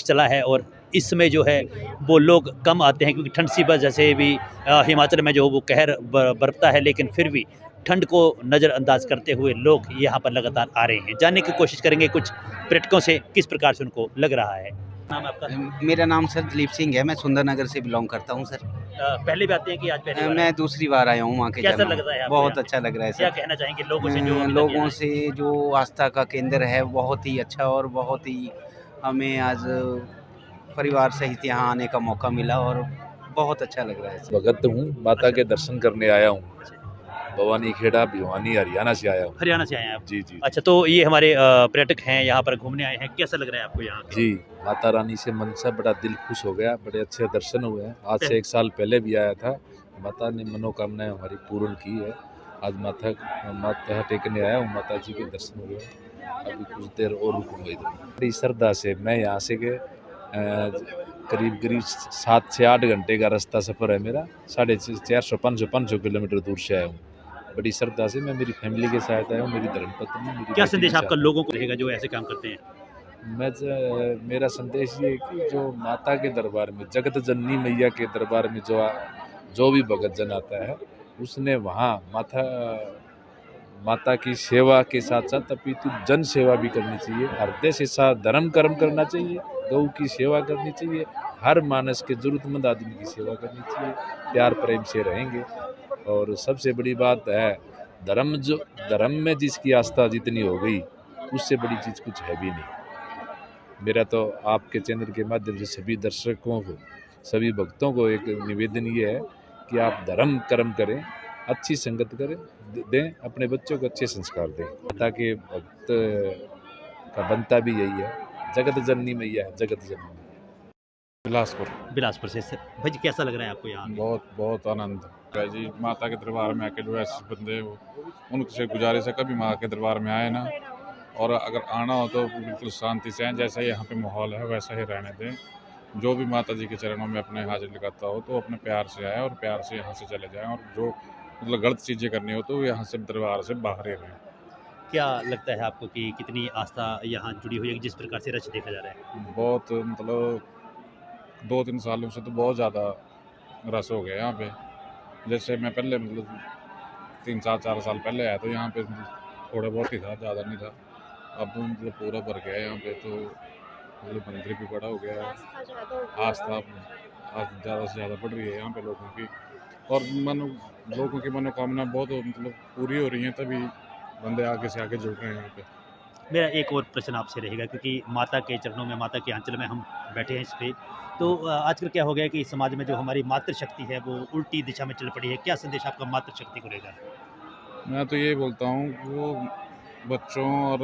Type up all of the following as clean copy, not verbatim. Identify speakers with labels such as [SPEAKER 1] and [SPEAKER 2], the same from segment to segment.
[SPEAKER 1] चला है और इस समय जो है वो लोग कम आते हैं क्योंकि ठंड सी वजह से भी हिमाचल में जो वो कहर बरपता है, लेकिन फिर भी ठंड को नज़रअंदाज करते हुए लोग यहाँ पर लगातार आ रहे हैं। जानने की कोशिश करेंगे कुछ पर्यटकों से किस प्रकार से उनको लग रहा है। नाम आपका?
[SPEAKER 2] मेरा नाम सर दिलीप सिंह है। मैं सुंदरनगर से बिलोंग करता हूँ सर।
[SPEAKER 1] पहले भी आते हैं कि आज पहली बार?
[SPEAKER 2] मैं दूसरी बार आया हूँ वहाँ के
[SPEAKER 1] कैसा
[SPEAKER 2] झरनों
[SPEAKER 1] लग रहा है
[SPEAKER 2] में।
[SPEAKER 1] आपको
[SPEAKER 2] बहुत
[SPEAKER 1] यहाँ पे?
[SPEAKER 2] अच्छा लग रहा है
[SPEAKER 1] क्या
[SPEAKER 2] सर।
[SPEAKER 1] कहना चाहेंगे लोगों से जो अभी तक
[SPEAKER 2] लोगों
[SPEAKER 1] यहाँ आए?
[SPEAKER 2] से जो आस्था का केंद्र है बहुत ही अच्छा, और बहुत ही हमें आज परिवार सहित यहाँ आने का मौका मिला और बहुत अच्छा लग रहा है सर।
[SPEAKER 3] भगत हूँ, माता के दर्शन करने आया हूँ। भवानी खेड़ा, भिवानी, हरियाणा से आया हूँ।
[SPEAKER 1] हरियाणा से आए हैं आप?
[SPEAKER 3] जी जी
[SPEAKER 1] अच्छा, तो ये हमारे पर्यटक हैं, यहाँ पर घूमने आए हैं। कैसा लग रहा है आपको यहाँ पे?
[SPEAKER 3] जी, माता रानी से मन से बड़ा दिल खुश हो गया। बड़े अच्छे दर्शन हुए हैं। आज से 1 साल पहले भी आया था। माता ने मनोकामनाएं हमारी पूर्ण की है। आज माथा टेकने आया हूँ, माता जी के दर्शन हुए। अभी कुछ देर और रुकूंगा इधर। बड़ी श्रद्धा से मैं यहाँ से करीब 7 से 8 घंटे का रास्ता सफ़र है मेरा। 450-500 किलोमीटर दूर से आया हूँ। बड़ी श्रद्धा से मैं मेरी फैमिली के साथ आया हूँ। मेरी धर्मपत्नी, मेरी
[SPEAKER 1] क्या
[SPEAKER 3] बेटी
[SPEAKER 1] संदेश
[SPEAKER 3] के
[SPEAKER 1] आपका
[SPEAKER 3] साथ।
[SPEAKER 1] लोगों को रहेगा जो ऐसे काम करते हैं?
[SPEAKER 3] मेरा संदेश ये है कि जो माता के दरबार में, जगत जननी मैया के दरबार में जो भी भगत जन आता है, उसने वहाँ माता की सेवा के साथ साथ अपितु जन सेवा भी करनी चाहिए। हृदय से साथ धर्म कर्म करना चाहिए, गौ की सेवा करनी चाहिए, हर मानस के जरूरतमंद आदमी की सेवा करनी चाहिए। प्यार प्रेम से रहेंगे। और सबसे बड़ी बात है, धर्म में जिसकी आस्था जितनी हो गई, उससे बड़ी चीज़ कुछ है भी नहीं। मेरा तो आपके चैनल के माध्यम से सभी दर्शकों को, सभी भक्तों को एक निवेदन ये है कि आप धर्म कर्म करें, अच्छी संगत करें, दें, अपने बच्चों को अच्छे संस्कार दें। ताकि भक्त का बनता भी यही है, जगत जननी मैया है, जगत जननी मैया।
[SPEAKER 1] बिलासपुर से सर। भाई जी, कैसा लग रहा है आपको यहाँ पे?
[SPEAKER 4] बहुत आनंद है जी। माता के दरबार में आके जो ऐसे बंदे हो, उनसे गुजारिश है कभी माँ के दरबार में आए ना, और अगर आना हो तो बिल्कुल शांति से आए। जैसा यहाँ पे माहौल है वैसा ही रहने दें। जो भी माता जी के चरणों में अपने हाजिर लगाता हो तो अपने प्यार से आए और प्यार से यहाँ से चले जाएं, और जो मतलब गलत चीज़ें करनी हो तो यहाँ से दरबार से बाहर ही रहें।
[SPEAKER 1] क्या लगता है आपको कि कितनी आस्था यहाँ जुड़ी हुई है जिस प्रकार से रश देखा जा रहा है?
[SPEAKER 4] बहुत मतलब 2-3 सालों से तो बहुत ज़्यादा रश हो गया यहाँ पे। जैसे मैं पहले मतलब 3-4 साल पहले आया तो यहाँ पे थोड़ा बहुत ही था, ज़्यादा नहीं था। अब तो मतलब पूरा भर गया है यहाँ पे, तो मतलब मंदिर भी बड़ा हो गया है। आस्था आज ज़्यादा से ज़्यादा बढ़ रही है यहाँ पे लोगों की, और लोगों की मनोकामना बहुत मतलब पूरी हो रही हैं, तभी बंदे आगे से आगे जुड़ रहे हैं यहाँ पे।
[SPEAKER 1] मेरा एक और प्रश्न आपसे रहेगा क्योंकि माता के चरणों में, माता के आंचल में हम बैठे हैं इस पे, तो आजकल क्या हो गया है कि समाज में जो हमारी मातृशक्ति है वो उल्टी दिशा में चल पड़ी है। क्या संदेश आपका मातृशक्ति को रहेगा?
[SPEAKER 4] मैं तो ये बोलता हूँ कि वो बच्चों और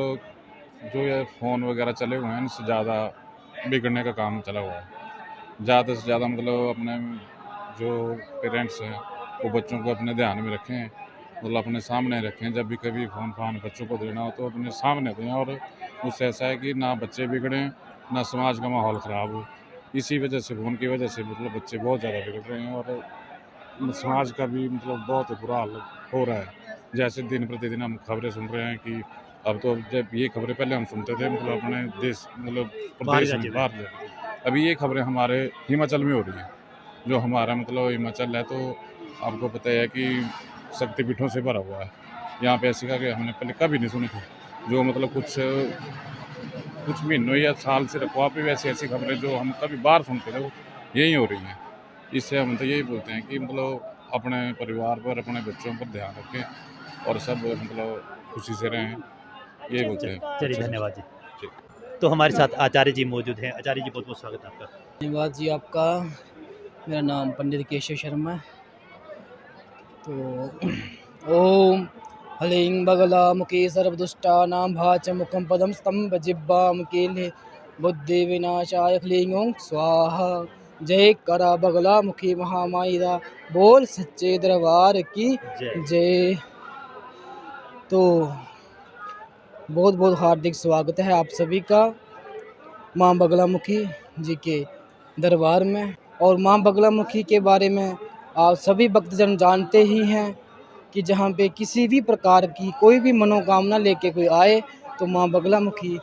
[SPEAKER 4] जो ये फ़ोन वगैरह चले हुए हैं, इनसे ज़्यादा बिगड़ने का काम चला हुआ है। ज़्यादा से ज़्यादा मतलब अपने जो पेरेंट्स हैं वो बच्चों को अपने ध्यान में रखें, मतलब अपने सामने रखें। जब भी कभी फ़ोन फान बच्चों को देना हो तो अपने सामने दें, और उससे ऐसा है कि ना बच्चे बिगड़ें, ना समाज का माहौल ख़राब हो। इसी वजह से, फ़ोन की वजह से मतलब बच्चे बहुत ज़्यादा बिगड़ रहे हैं, और समाज का भी मतलब बहुत बुरा हाल हो रहा है। जैसे दिन प्रतिदिन हम खबरें सुन रहे हैं कि अब तो, जब ये खबरें पहले हम सुनते थे मतलब अपने देश मतलब प्रदेश में बाहर, अभी ये खबरें हमारे हिमाचल में हो रही हैं। जो हमारा मतलब हिमाचल है, तो आपको पता है कि शक्तिपीठों से भरा हुआ है। यहाँ पे ऐसी खबरें हमने पहले कभी नहीं सुनी थी, जो मतलब कुछ महीनों या साल से रखवा पे ऐसी ऐसी खबरें जो हम कभी बाहर सुनते थे वो यही हो रही हैं। इससे हम तो यही बोलते हैं कि मतलब अपने परिवार पर, अपने बच्चों पर ध्यान रखें और सब मतलब खुशी से रहें, यही बोलते हैं।
[SPEAKER 1] चलिए, धन्यवाद जी। तो हमारे साथ आचार्य जी मौजूद हैं। आचार्य जी, बहुत बहुत स्वागत है आपका।
[SPEAKER 5] धन्यवाद जी आपका। मेरा नाम पंडित केशव शर्मा है। तो ओम हलिंग बगला मुखे सर्वदुष्टानां भाच मुखम पदम स्तंभ जिब्बाम केले बुद्धि विनाशाय क्लीं ओं स्वाहा। जय करा बगला मुखी महामाईदा, बोल सच्चे दरबार की जय। तो बहुत बहुत हार्दिक स्वागत है आप सभी का माँ बगलामुखी जी के दरबार में। और माँ बगलामुखी के बारे में आप सभी भक्तजन जानते ही हैं कि जहाँ पे किसी भी प्रकार की कोई भी मनोकामना लेके कोई आए तो माँ बगलामुखी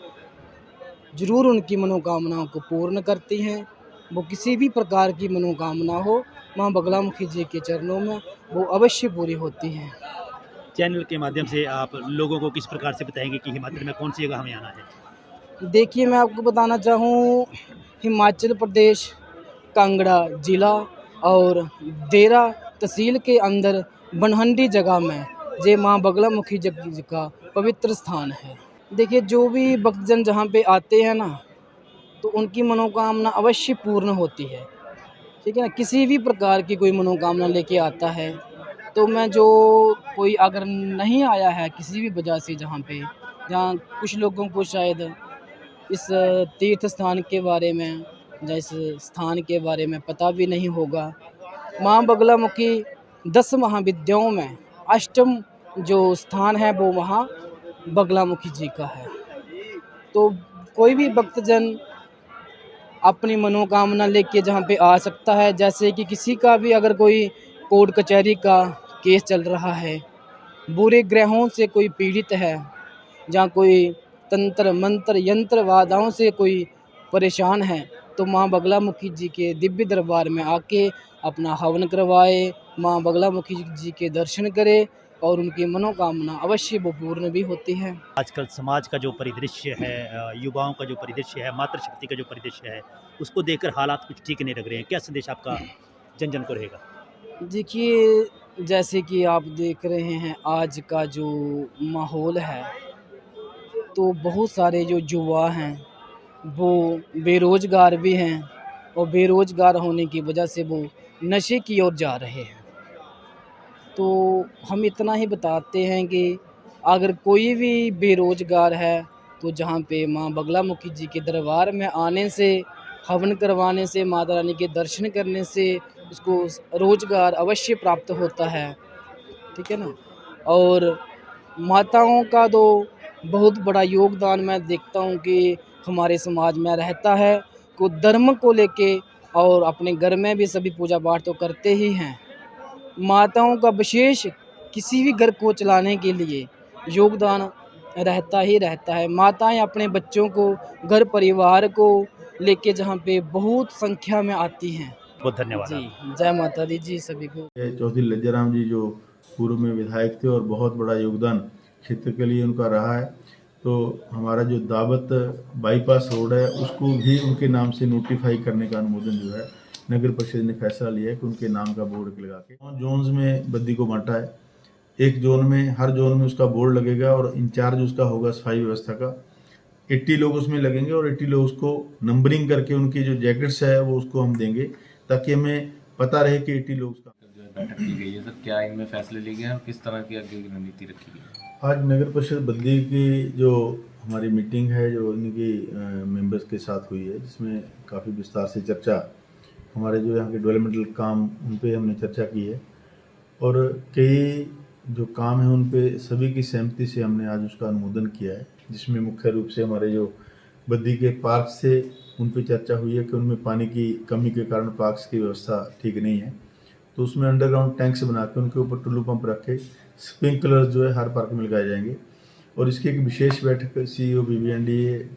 [SPEAKER 5] ज़रूर उनकी मनोकामनाओं को पूर्ण करती हैं। वो किसी भी प्रकार की मनोकामना हो, माँ बगलामुखी जी के चरणों में वो अवश्य पूरी होती हैं।
[SPEAKER 1] चैनल के माध्यम से आप लोगों को किस प्रकार से बताएंगे कि हिमाचल में कौन सी जगह हमें आना है?
[SPEAKER 5] देखिए, मैं आपको बताना चाहूँ, हिमाचल प्रदेश कांगड़ा ज़िला और देरा तहसील के अंदर बनहंडी जगह में ये माँ बगलामुखी जी का पवित्र स्थान है। देखिए, जो भी भक्तजन जहाँ पे आते हैं ना, तो उनकी मनोकामना अवश्य पूर्ण होती है। ठीक है ना? किसी भी प्रकार की कोई मनोकामना लेके आता है, तो मैं जो कोई अगर नहीं आया है किसी भी वजह से जहाँ कुछ लोगों को शायद इस तीर्थ स्थान के बारे में या इस स्थान के बारे में पता भी नहीं होगा। माँ बगलामुखी 10 महाविद्याओं में अष्टम जो स्थान है वो वहाँ बगलामुखी जी का है। तो कोई भी भक्तजन अपनी मनोकामना लेके जहाँ पे आ सकता है। जैसे कि किसी का भी अगर कोई कोर्ट कचहरी का केस चल रहा है, बुरे ग्रहों से कोई पीड़ित है, जहाँ कोई तंत्र मंत्र यंत्र बाधाओं से कोई परेशान है, तो माँ बगलामुखी जी के दिव्य दरबार में आके अपना हवन करवाए, माँ बगलामुखी जी के दर्शन करे और उनकी मनोकामना अवश्य वो पूर्ण भी होती है।
[SPEAKER 1] आजकल समाज का जो परिदृश्य है, युवाओं का जो परिदृश्य है, मातृशक्ति का जो परिदृश्य है, उसको देखकर हालात कुछ ठीक नहीं लग रहे हैं। क्या संदेश आपका जन जन को रहेगा?
[SPEAKER 5] देखिए, जैसे कि आप देख रहे हैं आज का जो माहौल है, तो बहुत सारे जो युवा हैं वो बेरोज़गार भी हैं और बेरोज़गार होने की वजह से वो नशे की ओर जा रहे हैं। तो हम इतना ही बताते हैं कि अगर कोई भी बेरोज़गार है, तो जहाँ पे माँ बगलामुखी जी के दरबार में आने से, हवन करवाने से, माता रानी के दर्शन करने से उसको रोज़गार अवश्य प्राप्त होता है। ठीक है ना? और माताओं का तो बहुत बड़ा योगदान मैं देखता हूँ कि हमारे समाज में रहता है। को धर्म को लेके और अपने घर में भी सभी पूजा पाठ तो करते ही हैं। माताओं का विशेष किसी भी घर को चलाने के लिए योगदान रहता ही रहता है। माताएं अपने बच्चों को, घर परिवार को लेके जहाँ पे बहुत संख्या में आती हैं।
[SPEAKER 1] बहुत धन्यवाद
[SPEAKER 5] जी,
[SPEAKER 1] आपका।
[SPEAKER 5] जय माता दी जी सभी को।
[SPEAKER 6] ये चौधरी लज्जाराम जी जो पूर्व में विधायक थे और बहुत बड़ा योगदान क्षेत्र के लिए उनका रहा है, तो हमारा जो दावत बाईपास रोड है उसको भी उनके नाम से नोटिफाई करने का अनुमोदन जो है नगर परिषद ने फैसला लिया है कि उनके नाम का बोर्ड लगा के जोन्स में बद्दी को बांटा है। एक जोन में, हर जोन में उसका बोर्ड लगेगा और इंचार्ज उसका होगा सफाई व्यवस्था का। 80 लोग उसमें लगेंगे और 80 लोग उसको नंबरिंग करके उनकी जो जैकेट्स है वो उसको हम देंगे, ताकि हमें पता रहे कि 80 लोग उसका।
[SPEAKER 7] बैठक की गई है सर, क्या इनमें फैसले लिए गए हैं और किस तरह की आगे की रणनीति रखी गई है?
[SPEAKER 6] आज नगर परिषद बद्दी की जो हमारी मीटिंग है जो इनकी मेंबर्स के साथ हुई है, जिसमें काफ़ी विस्तार से चर्चा हमारे जो यहाँ के डेवलपमेंटल काम उन पे हमने चर्चा की है और कई जो काम है उन पे सभी की सहमति से हमने आज उसका अनुमोदन किया है, जिसमें मुख्य रूप से हमारे जो बद्दी के पार्क से उन पे चर्चा हुई है कि उनमें पानी की कमी के कारण पार्क्स की व्यवस्था ठीक नहीं है, तो उसमें अंडरग्राउंड टैंक्स बना के उनके ऊपर टुल्लू पंप रख के स्प्रिंकलर्स जो है हर पार्क में लगाए जाएंगे। और इसकी एक विशेष बैठक CEO BBND,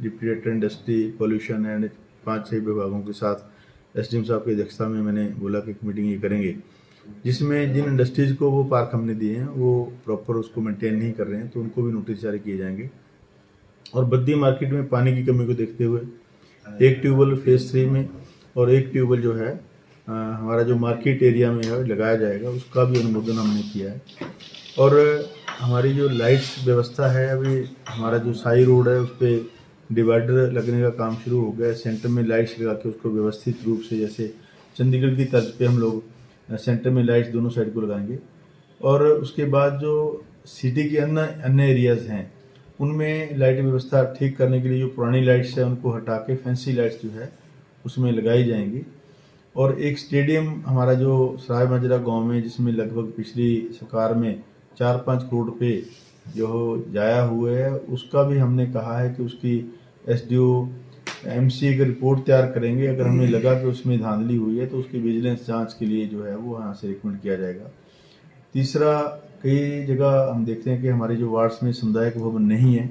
[SPEAKER 6] deputy director industry, pollution and 5-6 विभागों के साथ SDM साहब की अध्यक्षता में मैंने बोला कि एक मीटिंग ये करेंगे, जिसमें जिन इंडस्ट्रीज़ को वो पार्क हमने दिए हैं वो प्रॉपर उसको मेंटेन नहीं कर रहे हैं, तो उनको भी नोटिस जारी किए जाएंगे। और बद्दी मार्केट में पानी की कमी को देखते हुए एक ट्यूबवेल फेज़ 3 में और एक ट्यूबवेल जो है हमारा जो मार्केट एरिया में है लगाया जाएगा, उसका भी अनुमोदन हमने किया है। और हमारी जो लाइट्स व्यवस्था है, अभी हमारा जो साई रोड है उस पर डिवाइडर लगने का काम शुरू हो गया है। सेंटर में लाइट्स लगा के उसको व्यवस्थित रूप से, जैसे चंडीगढ़ की तर्ज पे हम लोग सेंटर में लाइट्स दोनों साइड को लगाएंगे। और उसके बाद जो सिटी के अन्य एरियाज़ हैं उनमें लाइट व्यवस्था ठीक करने के लिए जो पुरानी लाइट्स है उनको हटा के फैंसी लाइट्स जो है उसमें लगाई जाएंगी। और एक स्टेडियम हमारा जो सराय माजरा गांव में, जिसमें लगभग पिछली सरकार में 4-5 करोड़ रुपये जो जाया हुए है, उसका भी हमने कहा है कि उसकी SDO MC की रिपोर्ट तैयार करेंगे। अगर हमें लगा कि उसमें धांधली हुई है तो उसकी विजिलेंस जांच के लिए जो है वो यहाँ से रिकमेंड किया जाएगा। तीसरा, कई जगह हम देखते हैं कि हमारे जो वार्ड्स में सामुदायिक भवन नहीं है,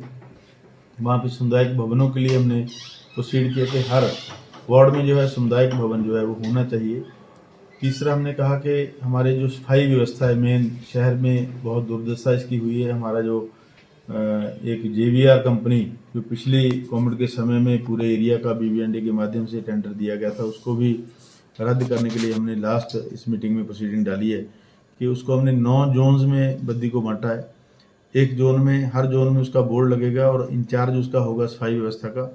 [SPEAKER 6] वहाँ पे सामुदायिक भवनों के लिए हमने प्रोसीड किए थे। हर वार्ड में जो है सामुदायिक भवन जो है वो होना चाहिए। तीसरा हमने कहा कि हमारे जो सफाई व्यवस्था है, मेन शहर में बहुत दुर्दशा इसकी हुई है। हमारा जो एक JVR कंपनी जो पिछली कोविड के समय में पूरे एरिया का BBND के माध्यम से टेंडर दिया गया था, उसको भी रद्द करने के लिए हमने लास्ट इस मीटिंग में प्रोसीडिंग डाली है कि उसको हमने 9 जोन्स में बद्दी को बांटा है। एक जोन में, हर जोन में उसका बोर्ड लगेगा और इंचार्ज उसका होगा सफाई व्यवस्था का।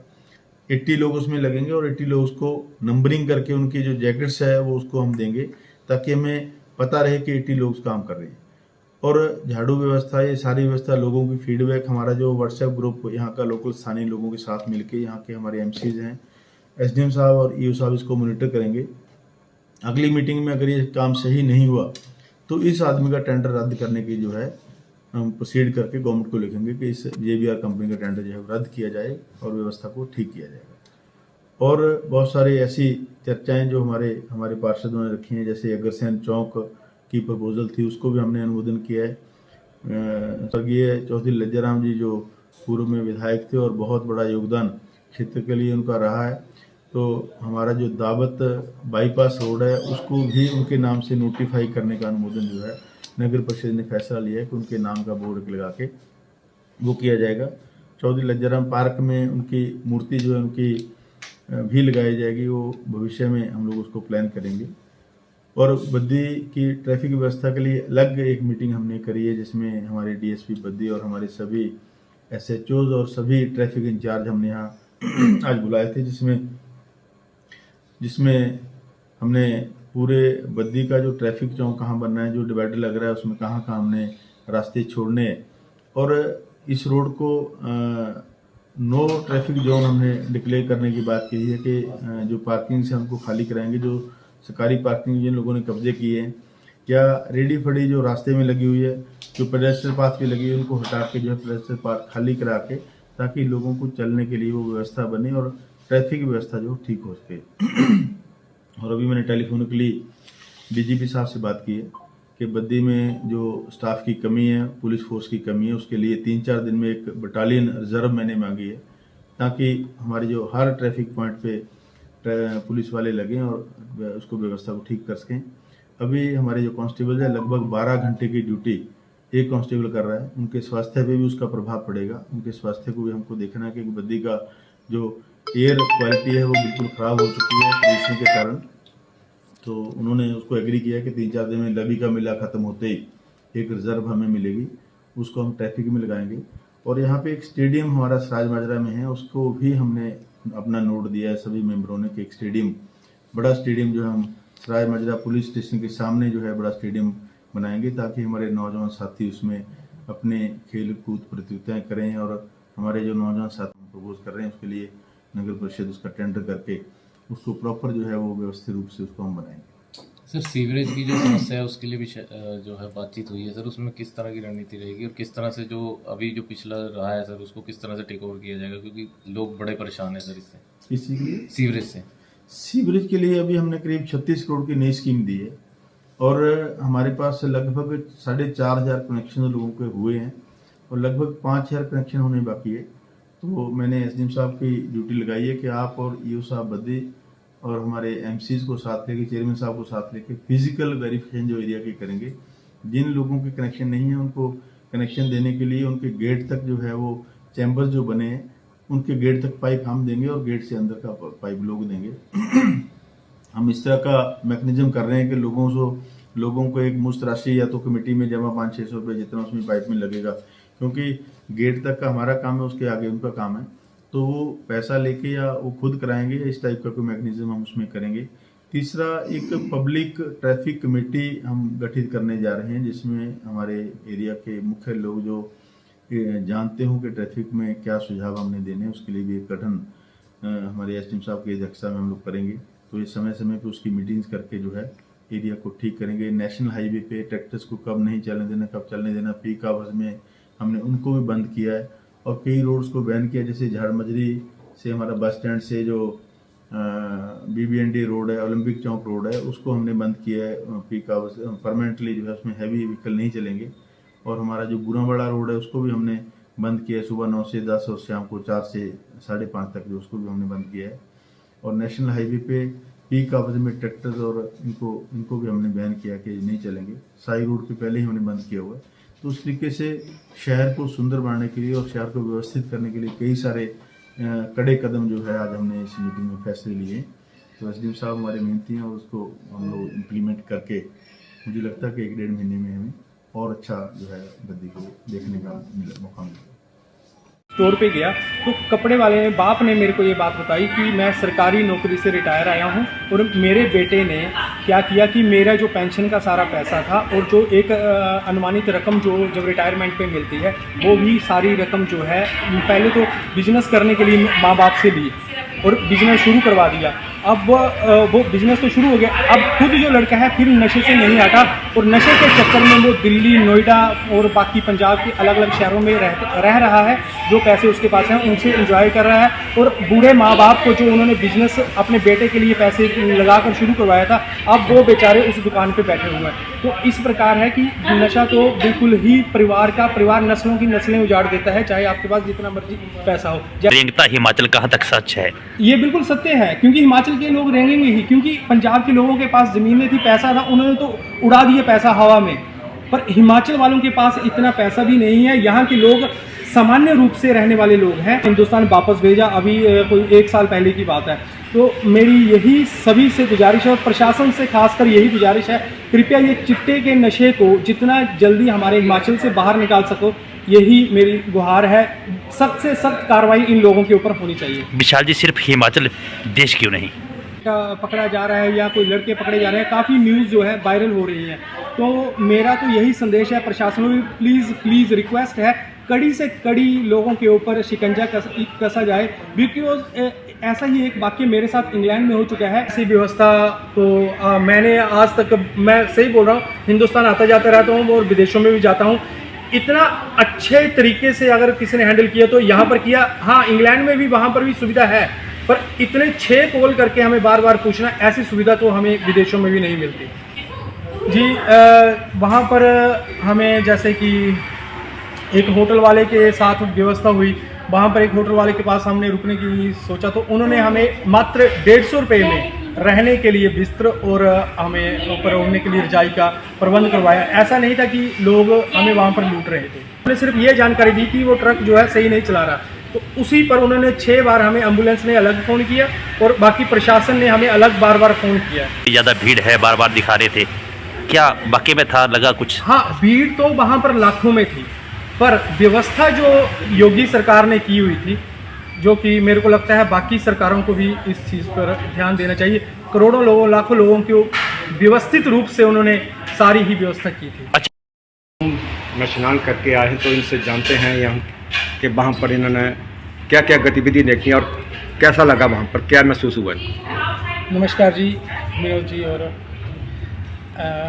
[SPEAKER 6] 80 लोग उसमें लगेंगे और 80 लोग उसको नंबरिंग करके उनकी जो जैकेट्स है वो उसको हम देंगे, ताकि हमें पता रहे कि 80 लोग काम कर रहे हैं। और झाड़ू व्यवस्था, ये सारी व्यवस्था, लोगों की फीडबैक, हमारा जो व्हाट्सएप ग्रुप यहाँ का लोकल स्थानीय लोगों के साथ मिलके, यहाँ के हमारे MCs हैं, SDM साहब और EO साहब इसको मॉनिटर करेंगे। अगली मीटिंग में अगर ये काम सही नहीं हुआ तो इस आदमी का टेंडर रद्द करने की जो है हम प्रोसीड करके गवर्नमेंट को लिखेंगे कि इस JVR कंपनी का टेंडर जो है रद्द किया जाए और व्यवस्था को ठीक किया जाएगा। और बहुत सारी ऐसी चर्चाएं जो हमारे पार्षदों ने रखी हैं, जैसे अग्रसेन चौक की प्रपोजल थी, उसको भी हमने अनुमोदन किया है। स्वर्गीय चौधरी लज्जाराम जी जो पूर्व में विधायक थे और बहुत बड़ा योगदान क्षेत्र के लिए उनका रहा है, तो हमारा जो दावत बाईपास रोड है उसको भी उनके नाम से नोटिफाई करने का अनुमोदन जो है नगर परिषद ने फैसला लिया है कि उनके नाम का बोर्ड लगा के वो किया जाएगा। चौधरी लज्जाराम पार्क में उनकी मूर्ति जो है उनकी भी लगाई जाएगी, वो भविष्य में हम लोग उसको प्लान करेंगे। और बद्दी की ट्रैफिक व्यवस्था के लिए अलग एक मीटिंग हमने करी है, जिसमें हमारे DSP बद्दी और हमारे सभी SHOs और सभी ट्रैफिक इंचार्ज हमने यहाँ आज बुलाए थे, जिसमें हमने पूरे बद्दी का जो ट्रैफिक चौक कहाँ बनना है, जो डिवाइडर लग रहा है उसमें कहाँ कहाँ हमने रास्ते छोड़ने हैं, और इस रोड को नो ट्रैफिक जोन हमने डिक्लेयर करने की बात की है कि जो पार्किंग से हमको खाली कराएंगे, जो सरकारी पार्किंग जिन लोगों ने कब्जे किए हैं या रेडी फड़ी जो रास्ते में लगी हुई है, जो पेडेस्ट्रियल पाथ पे लगी है, उनको हटा के जो है पेडेस्ट्रियल पाथ खाली करा के, ताकि लोगों को चलने के लिए वो व्यवस्था बने और ट्रैफिक व्यवस्था जो ठीक हो सके। और अभी मैंने टेलीफोनिकली DGP साहब से बात की है कि बद्दी में जो स्टाफ की कमी है, पुलिस फोर्स की कमी है, उसके लिए 3-4 दिन में एक बटालियन रिजर्व मैंने मांगी है, ताकि हमारे जो हर ट्रैफिक पॉइंट पे पुलिस वाले लगें और उसको व्यवस्था को ठीक कर सकें। अभी हमारे जो कांस्टेबल है लगभग 12 घंटे की ड्यूटी एक कांस्टेबल कर रहा है, उनके स्वास्थ्य पे भी उसका प्रभाव पड़ेगा। उनके स्वास्थ्य को भी हमको देखना है कि बद्दी का जो एयर क्वालिटी है वो बिल्कुल ख़राब हो चुकी है पोल्यूशन के कारण। तो उन्होंने उसको एग्री किया कि 3-4 दिन में लवी का मेला ख़त्म होते ही एक रिजर्व हमें मिलेगी, उसको हम ट्रैफिक में लगाएंगे। और यहाँ पे एक स्टेडियम हमारा सराज माजरा में है, उसको भी हमने अपना नोट दिया है सभी मेंबरों ने कि एक स्टेडियम, बड़ा स्टेडियम जो है हम सराज माजरा पुलिस स्टेशन के सामने जो है बड़ा स्टेडियम बनाएंगे, ताकि हमारे नौजवान साथी उसमें अपने खेल कूद प्रतियोगिताएँ करें। और हमारे जो नौजवान साथी प्रपोज कर रहे हैं उसके लिए नगर परिषद उसका टेंडर करके उसको प्रॉपर जो है वो व्यवस्थित रूप से उसको हम बनाएंगे।
[SPEAKER 7] सर, सीवरेज की जो समस्या है उसके लिए भी जो है बातचीत हुई है सर, उसमें किस तरह की रणनीति रहेगी और किस तरह से जो अभी जो पिछला रहा है सर उसको किस तरह से टेक ओवर किया जाएगा, क्योंकि लोग बड़े परेशान हैं सर इससे।
[SPEAKER 6] इसी के लिए
[SPEAKER 7] सीवरेज
[SPEAKER 6] के लिए अभी हमने करीब 36 करोड़ की नई स्कीम दी है और हमारे पास लगभग 4,500 कनेक्शन लोगों के हुए हैं और लगभग 5,000 कनेक्शन होने बाकी है। तो मैंने SDM साहब की ड्यूटी लगाई है कि आप और EO साहब बद्दी और हमारे MCs को साथ लेके, चेयरमैन साहब को साथ लेके फिजिकल वेरिफिकेशन जो एरिया के करेंगे। जिन लोगों के कनेक्शन नहीं है उनको कनेक्शन देने के लिए उनके गेट तक जो है वो चैम्बर जो बने हैं उनके गेट तक पाइप हम देंगे और गेट से अंदर का पाइप लोग देंगे। हम इस तरह का मैकेनिज्म कर रहे हैं कि लोगों को एक मुश्त राशि या तो कमेटी में जमा 500-600 रुपये जितना उसमें पाइप में लगेगा, क्योंकि गेट तक का हमारा काम है, उसके आगे उनका काम है, तो वो पैसा लेके या वो खुद कराएंगे या इस टाइप का कोई मैकेनिज्म हम उसमें करेंगे। तीसरा, एक पब्लिक ट्रैफिक कमेटी हम गठित करने जा रहे हैं, जिसमें हमारे एरिया के मुख्य लोग जो जानते हो कि ट्रैफिक में क्या सुझाव हमने देने, उसके लिए भी एक गठन हमारे SDM साहब की अध्यक्षता में हम लोग करेंगे। तो ये समय समय पे उसकी मीटिंग्स करके जो है एरिया को ठीक करेंगे। नेशनल हाईवे पे ट्रैक्टर्स को कब नहीं चलने देना, कब चलने देना, पीक आवर्स में हमने उनको भी बंद किया है और कई रोड्स को बैन किया, जैसे झाड़मजरी से हमारा बस स्टैंड से जो BBND रोड है, ओलंपिक चौक रोड है, उसको हमने बंद किया है पीक आवर्स परमानेंटली, जो है उसमें हैवी व्हीकल नहीं चलेंगे। और हमारा जो बुरावाड़ा रोड है उसको भी हमने बंद किया है। सुबह 9 से 10 और शाम को 4 से 5:30 तक जो उसको भी हमने बंद किया है। और नेशनल हाईवे पे पीक आवर्स में ट्रैक्टर्स और इनको भी हमने बैन किया कि नहीं चलेंगे। साई रोड पे पहले ही हमने बंद किया हुआ है। तो उस तरीके से शहर को सुंदर बनाने के लिए और शहर को व्यवस्थित करने के लिए कई सारे कड़े कदम जो है आज हमने इस मीटिंग में फैसले लिए। तो एसडीएम साहब हमारे मेहनती हैं और उसको हम लोग इम्प्लीमेंट करके मुझे लगता है कि 1-1.5 महीने में हमें और अच्छा जो है गद्दी को देखने का मौका मिलेगा।
[SPEAKER 8] स्टोर पे गया तो कपड़े वाले ने बाप ने मेरे को ये बात बताई कि मैं सरकारी नौकरी से रिटायर आया हूँ और मेरे बेटे ने क्या किया कि मेरा जो पेंशन का सारा पैसा था और जो एक अनुमानित रकम जो जब रिटायरमेंट पे मिलती है वो भी सारी रकम जो है पहले तो बिजनेस करने के लिए माँ बाप से ली और बिजनेस शुरू करवा दिया। अब वो बिजनेस तो शुरू हो गया, अब खुद जो लड़का है फिर नशे से नहीं हटा और नशे के चक्कर में वो दिल्ली, नोएडा और बाकी पंजाब के अलग अलग शहरों में रह रहा है। जो पैसे उसके पास हैं उनसे एंजॉय कर रहा है और बूढ़े माँ बाप को जो उन्होंने बिजनेस अपने बेटे के लिए पैसे लगाकर शुरू करवाया था, अब वो बेचारे उस दुकान पे बैठे हुए हैं। तो इस प्रकार है कि नशा तो बिल्कुल ही परिवार नस्लों की नस्लें उजाड़ देता है, चाहे आपके पास जितना मर्जी पैसा हो।
[SPEAKER 1] रेंगता हिमाचल कहाँ तक सच है?
[SPEAKER 8] ये बिल्कुल सत्य है, क्योंकि हिमाचल के लोग रहेंगे ही, क्योंकि पंजाब के लोगों के पास ज़मीनें थी, पैसा था, उन्होंने तो उड़ा दिया पैसा हवा में। पर हिमाचल वालों के पास इतना पैसा भी नहीं है। यहाँ के लोग सामान्य रूप से रहने वाले लोग हैं। हिंदुस्तान वापस भेजा अभी कोई 1 साल पहले की बात है। तो मेरी यही सभी से गुजारिश है और प्रशासन से खासकर यही गुजारिश है, कृपया ये चिट्टे के नशे को जितना जल्दी हमारे हिमाचल से बाहर निकाल सको, यही मेरी गुहार है। सख्त से सख्त कार्रवाई इन लोगों के ऊपर होनी चाहिए।
[SPEAKER 1] विशाल जी, सिर्फ हिमाचल देश क्यों नहीं
[SPEAKER 8] पकड़ा जा रहा है या कोई लड़के पकड़े जा रहे हैं, काफ़ी न्यूज़ जो है वायरल हो रही हैं। तो मेरा तो यही संदेश है प्रशासन में, प्लीज़ रिक्वेस्ट है, कड़ी से कड़ी लोगों के ऊपर शिकंजा कसा जाए। बिकॉज ऐसा ही एक वाक्य मेरे साथ इंग्लैंड में हो चुका है। ऐसी व्यवस्था तो मैंने आज तक, मैं सही बोल रहा हूँ, हिंदुस्तान आता जाता रहता हूँ और विदेशों में भी जाता हूँ। इतना अच्छे तरीके से अगर किसी ने हैंडल किया तो यहाँ पर किया। हाँ, इंग्लैंड में भी वहाँ पर भी सुविधा है, पर इतने 6 कॉल करके हमें बार बार पूछना, ऐसी सुविधा तो हमें विदेशों में भी नहीं मिलती जी। वहाँ पर हमें जैसे कि एक होटल वाले के साथ व्यवस्था हुई, वहाँ पर एक होटल वाले के पास हमने रुकने की सोचा तो उन्होंने हमें मात्र 150 रुपये में रहने के लिए बिस्तर और हमें ऊपर ओढ़ने के लिए रजाई का प्रबंध करवाया। ऐसा नहीं था कि लोग हमें वहाँ पर लूट रहे थे। उन्होंने सिर्फ ये जानकारी दी कि वो ट्रक जो है सही नहीं चला रहा, तो उसी पर उन्होंने 6 बार हमें एम्बुलेंस ने अलग फ़ोन किया और बाकी प्रशासन ने हमें अलग बार फ़ोन किया।
[SPEAKER 1] ज़्यादा भीड़ है, बार बार दिखा रहे थे, क्या वाकई में था, लगा कुछ?
[SPEAKER 8] हाँ, भीड़ तो वहाँ पर लाखों में थी, पर व्यवस्था जो योगी सरकार ने की हुई थी, जो कि मेरे को लगता है बाकी सरकारों को भी इस चीज़ पर ध्यान देना चाहिए। करोड़ों लोगों, लाखों लोगों को व्यवस्थित रूप से उन्होंने सारी ही व्यवस्था की थी।
[SPEAKER 1] अच्छा,
[SPEAKER 9] में स्नान करके आए हैं तो इनसे जानते हैं यहाँ कि वहाँ पर इन्होंने क्या क्या गतिविधि देखी और कैसा लगा, वहाँ पर क्या महसूस हुआ।
[SPEAKER 8] नमस्कार जी, विनोद जी, और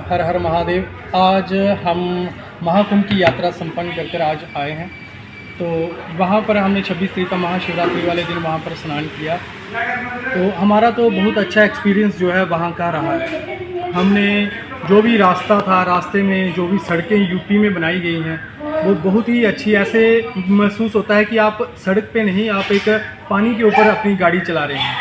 [SPEAKER 8] हर हर महादेव। आज हम महाकुंभ की यात्रा संपन्न कर आज आए हैं। तो वहाँ पर हमने 26 तारीख का महाशिवरात्रि वाले दिन वहाँ पर स्नान किया। तो हमारा तो बहुत अच्छा एक्सपीरियंस जो है वहाँ का रहा है। हमने जो भी रास्ता था, रास्ते में जो भी सड़कें यूपी में बनाई गई हैं वो बहुत ही अच्छी, ऐसे महसूस होता है कि आप सड़क पे नहीं, आप एक पानी के ऊपर अपनी गाड़ी चला रहे हैं।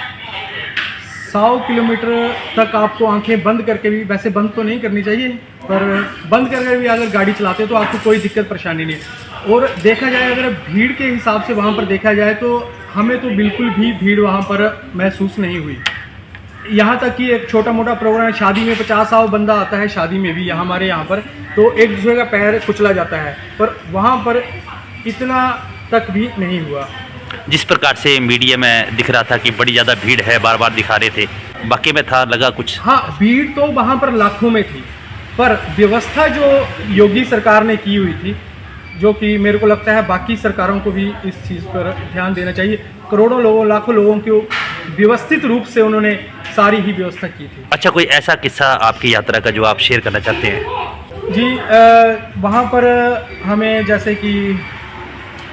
[SPEAKER 8] 100 किलोमीटर तक आपको आंखें बंद करके भी, वैसे बंद तो नहीं करनी चाहिए, पर बंद करके भी अगर गाड़ी चलाते हो तो आपको कोई दिक्कत परेशानी नहीं है। और देखा जाए अगर भीड़ के हिसाब से वहाँ पर देखा जाए तो हमें तो बिल्कुल भी भीड़ वहाँ पर महसूस नहीं हुई। यहाँ तक कि एक छोटा मोटा प्रोग्राम, शादी में 50-100 बंदा आता है, शादी में भी यहाँ हमारे यहाँ पर, तो एक दूसरे का पैर कुचला जाता है, पर वहाँ पर इतना तक भी नहीं हुआ।
[SPEAKER 1] जिस प्रकार से मीडिया में दिख रहा था कि बड़ी ज़्यादा भीड़ है, बार बार दिखा रहे थे, वाकई में था, लगा कुछ?
[SPEAKER 8] हाँ, भीड़ तो वहाँ पर लाखों में थी, पर व्यवस्था जो योगी सरकार ने की हुई थी, जो कि मेरे को लगता है बाकी सरकारों को भी इस चीज़ पर ध्यान देना चाहिए। करोड़ों लोगों, लाखों लोगों को व्यवस्थित रूप से उन्होंने सारी ही व्यवस्था की थी।
[SPEAKER 1] अच्छा, कोई ऐसा किस्सा आपकी यात्रा का जो आप शेयर करना चाहते हैं?
[SPEAKER 8] जी, वहाँ पर हमें जैसे कि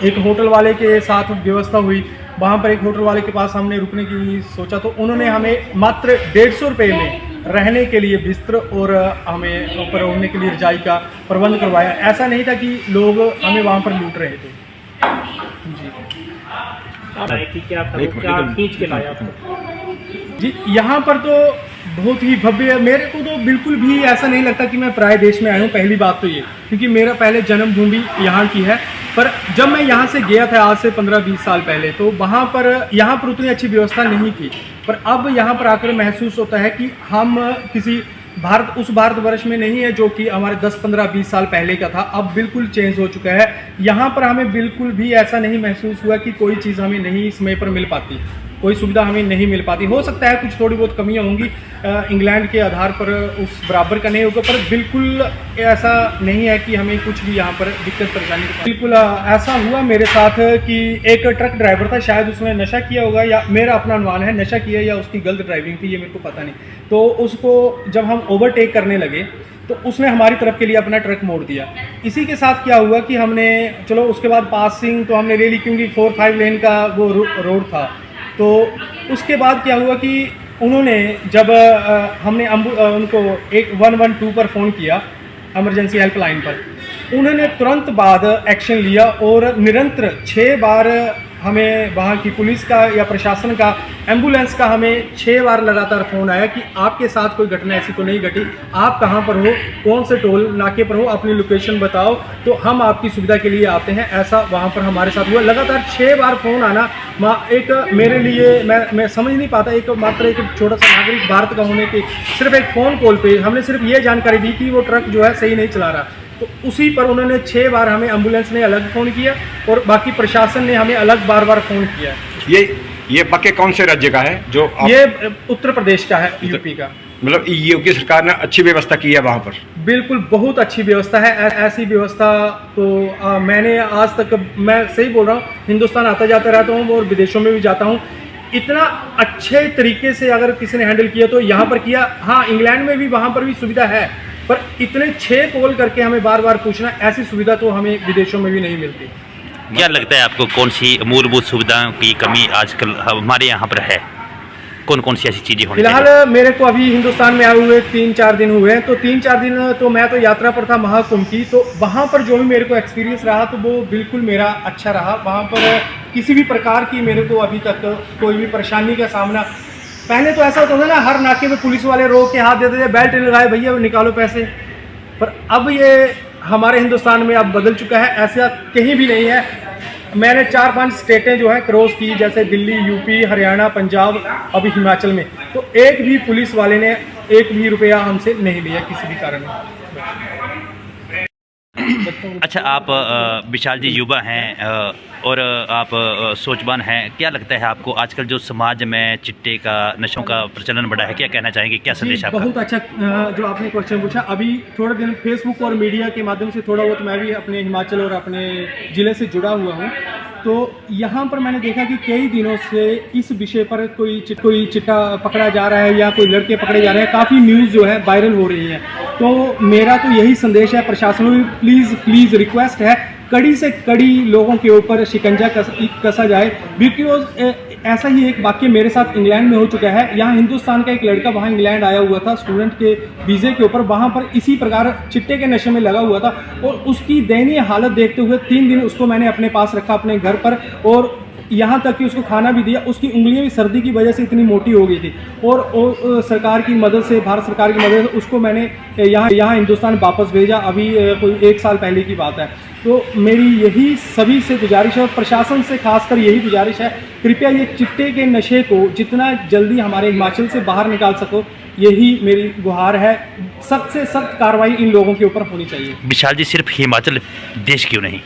[SPEAKER 8] एक होटल वाले के साथ व्यवस्था हुई, वहाँ पर एक होटल वाले के पास हमने रुकने की सोचा तो उन्होंने हमें मात्र 150 रुपये में रहने के लिए बिस्तर और हमें ऊपर ओढ़ने के लिए रजाई का प्रबंध करवाया। ऐसा नहीं था कि लोग हमें वहाँ पर लूट रहे थे। जी, यहाँ पर तो बहुत ही भव्य, मेरे को तो बिल्कुल भी ऐसा नहीं लगता कि मैं पराए देश में आया हूँ। पहली बात तो ये, क्योंकि मेरा पहले जन्मभूमि यहाँ की है। पर जब मैं यहाँ से गया था आज से 15-20 साल पहले, तो वहाँ पर उतनी अच्छी व्यवस्था नहीं थी। पर अब यहाँ पर आकर महसूस होता है कि हम किसी उस भारतवर्ष में नहीं है जो कि हमारे 10-15-20 साल पहले का था। अब बिल्कुल चेंज हो चुका है। यहाँ पर हमें बिल्कुल भी ऐसा नहीं महसूस हुआ कि कोई चीज़ हमें नहीं समय पर मिल पाती, कोई सुविधा हमें नहीं मिल पाती। हो सकता है कुछ थोड़ी बहुत कमियां होंगी इंग्लैंड के आधार पर, उस बराबर का नहीं होगा, पर बिल्कुल ऐसा नहीं है कि हमें कुछ भी यहाँ पर दिक्कत परेशानी। बिल्कुल ऐसा हुआ मेरे साथ कि एक ट्रक ड्राइवर था, शायद उसने नशा किया होगा, या मेरा अपना अनुमान है नशा किया या उसकी गलत ड्राइविंग थी, ये मेरे को पता नहीं। तो उसको जब हम ओवरटेक करने लगे तो उसने हमारी तरफ के लिए अपना ट्रक मोड़ दिया। इसी के साथ क्या हुआ कि हमने, चलो उसके बाद पासिंग तो हमने ले ली, क्योंकि 4-5 लेन का वो रोड था। तो उसके बाद क्या हुआ कि उन्होंने जब हमने उनको 112 पर फ़ोन किया, इमरजेंसी हेल्पलाइन पर, उन्होंने तुरंत बाद एक्शन लिया और निरंतर 6 बार हमें वहाँ की पुलिस का या प्रशासन का, एम्बुलेंस का हमें 6 बार लगातार फ़ोन आया कि आपके साथ कोई घटना ऐसी तो नहीं घटी, आप कहाँ पर हो, कौन से टोल नाके पर हो, अपनी लोकेशन बताओ तो हम आपकी सुविधा के लिए आते हैं। ऐसा वहाँ पर हमारे साथ हुआ। लगातार 6 बार फ़ोन आना एक मेरे लिए, मैं समझ नहीं पाता। एक मात्र एक छोटा सा नागरिक भारत का होने के सिर्फ एक फ़ोन कॉल पे हमने सिर्फ ये जानकारी दी कि वो ट्रक जो है सही नहीं चला रहा, तो उसी पर उन्होंने 6 बार हमें, एम्बुलेंस ने अलग फ़ोन किया और बाकी प्रशासन ने हमें अलग बार फ़ोन किया।
[SPEAKER 9] ये पक्के कौन से राज्य का है जो
[SPEAKER 8] ये उत्तर प्रदेश का है, यूपी का।
[SPEAKER 9] मतलब यूपी सरकार ने अच्छी व्यवस्था की है वहाँ पर?
[SPEAKER 8] बिल्कुल बहुत अच्छी व्यवस्था है। ऐसी व्यवस्था तो मैंने आज तक, मैं सही बोल रहा हूँ, हिंदुस्तान आता जाता रहता हूँ और विदेशों में भी जाता हूँ। इतना अच्छे तरीके से अगर किसी ने हैंडल किया तो यहाँ पर किया। हाँ, इंग्लैंड में भी वहाँ पर भी सुविधा है, पर इतने 6 कॉल करके हमें बार पूछना, ऐसी सुविधा तो हमें विदेशों में भी नहीं मिलती।
[SPEAKER 1] क्या लगता है आपको, कौन सी मूलभूत सुविधाओं की कमी आजकल हमारे यहाँ पर है? कौन कौन सी ऐसी चीज़ें होनी चाहिए?
[SPEAKER 8] फिलहाल मेरे को अभी हिंदुस्तान में आए हुए 3-4 दिन हुए हैं, तो 3-4 दिन तो मैं तो यात्रा पर था महाकुंभ की, तो वहाँ पर जो भी मेरे को एक्सपीरियंस रहा तो वो बिल्कुल मेरा अच्छा रहा। वहाँ पर किसी भी प्रकार की मेरे को अभी तक कोई भी परेशानी का सामना, पहले तो ऐसा होता था ना, हर नाके में पुलिस वाले रोक के हाथ देते थे, बेल्ट लगाए भैया निकालो पैसे, पर अब ये हमारे हिंदुस्तान में अब बदल चुका है। ऐसा कहीं भी नहीं है। मैंने 4-5 स्टेटें जो है क्रॉस की, जैसे दिल्ली, यूपी, हरियाणा, पंजाब, अभी हिमाचल में, तो एक भी पुलिस वाले ने 1 भी रुपया हमसे नहीं लिया किसी भी कारण।
[SPEAKER 1] अच्छा, आप विशाल जी युवा हैं और आप सोचवान हैं, क्या लगता है आपको आजकल जो समाज में चिट्टे का, नशों का प्रचलन बढ़ा है, क्या कहना चाहेंगे, क्या संदेश आपका?
[SPEAKER 8] बहुत अच्छा जो आपने क्वेश्चन पूछा। अभी थोड़े दिन फेसबुक और मीडिया के माध्यम से थोड़ा बहुत मैं भी अपने हिमाचल और अपने ज़िले से जुड़ा हुआ हूँ, तो यहाँ पर मैंने देखा कि कई दिनों से इस विषय पर कोई चिट्टा पकड़ा जा रहा है या कोई लड़के पकड़े जा रहे हैं। काफ़ी न्यूज़ जो है वायरल हो रही है। तो मेरा तो यही संदेश है, प्रशासन में प्लीज़ रिक्वेस्ट है, कड़ी से कड़ी लोगों के ऊपर शिकंजा कसा जाए। बिकॉज ऐसा ही एक वाक्य मेरे साथ इंग्लैंड में हो चुका है। यहाँ हिंदुस्तान का एक लड़का वहाँ इंग्लैंड आया हुआ था स्टूडेंट के वीज़े के ऊपर, वहाँ पर इसी प्रकार चिट्टे के नशे में लगा हुआ था और उसकी दयनीय हालत देखते हुए 3 दिन उसको मैंने अपने पास रखा अपने घर पर, और यहाँ तक कि उसको खाना भी दिया। उसकी उंगलियां भी सर्दी की वजह से इतनी मोटी हो गई थी और सरकार की मदद से, भारत सरकार की मदद से उसको मैंने यहाँ हिंदुस्तान वापस भेजा। अभी कोई 1 साल पहले की बात है। तो मेरी यही सभी से गुजारिश है और प्रशासन से खासकर यही गुजारिश है, कृपया ये चिट्टे के नशे को जितना जल्दी हमारे हिमाचल से बाहर निकाल सको, यही मेरी गुहार है। सख्त से सख्त कार्रवाई इन लोगों के ऊपर होनी चाहिए।
[SPEAKER 1] विशाल जी, सिर्फ हिमाचल देश क्यों नहीं?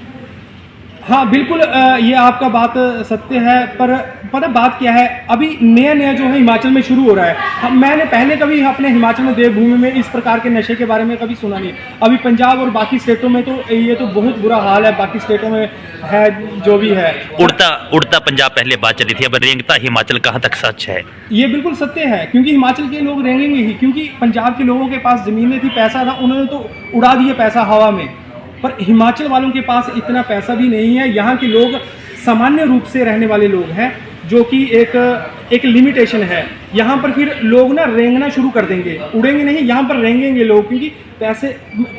[SPEAKER 8] हाँ बिल्कुल, ये आपका बात सत्य है, पर पता बात क्या है, अभी नया जो है हिमाचल में शुरू हो रहा है। मैंने पहले कभी अपने हिमाचल में देवभूमि में इस प्रकार के नशे के बारे में कभी सुना नहीं। अभी पंजाब और बाकी स्टेटों में तो ये तो बहुत बुरा हाल है, बाकी स्टेटों में है जो भी है।
[SPEAKER 1] उड़ता पंजाब पहले बात चली थी, अब रेंगता हिमाचल कहाँ तक सच है?
[SPEAKER 8] ये बिल्कुल सत्य है, क्योंकि हिमाचल के लोग रेंगेंगे ही, क्योंकि पंजाब के लोगों के पास ज़मीनें थी, पैसा था, उन्होंने तो उड़ा दिया पैसा हवा में। पर हिमाचल वालों के पास इतना पैसा भी नहीं है। यहाँ के लोग सामान्य रूप से रहने वाले लोग हैं, जो कि एक लिमिटेशन है। यहाँ पर फिर लोग ना रेंगना शुरू कर देंगे, उड़ेंगे नहीं, यहाँ पर रेंगेंगे लोग, क्योंकि पैसे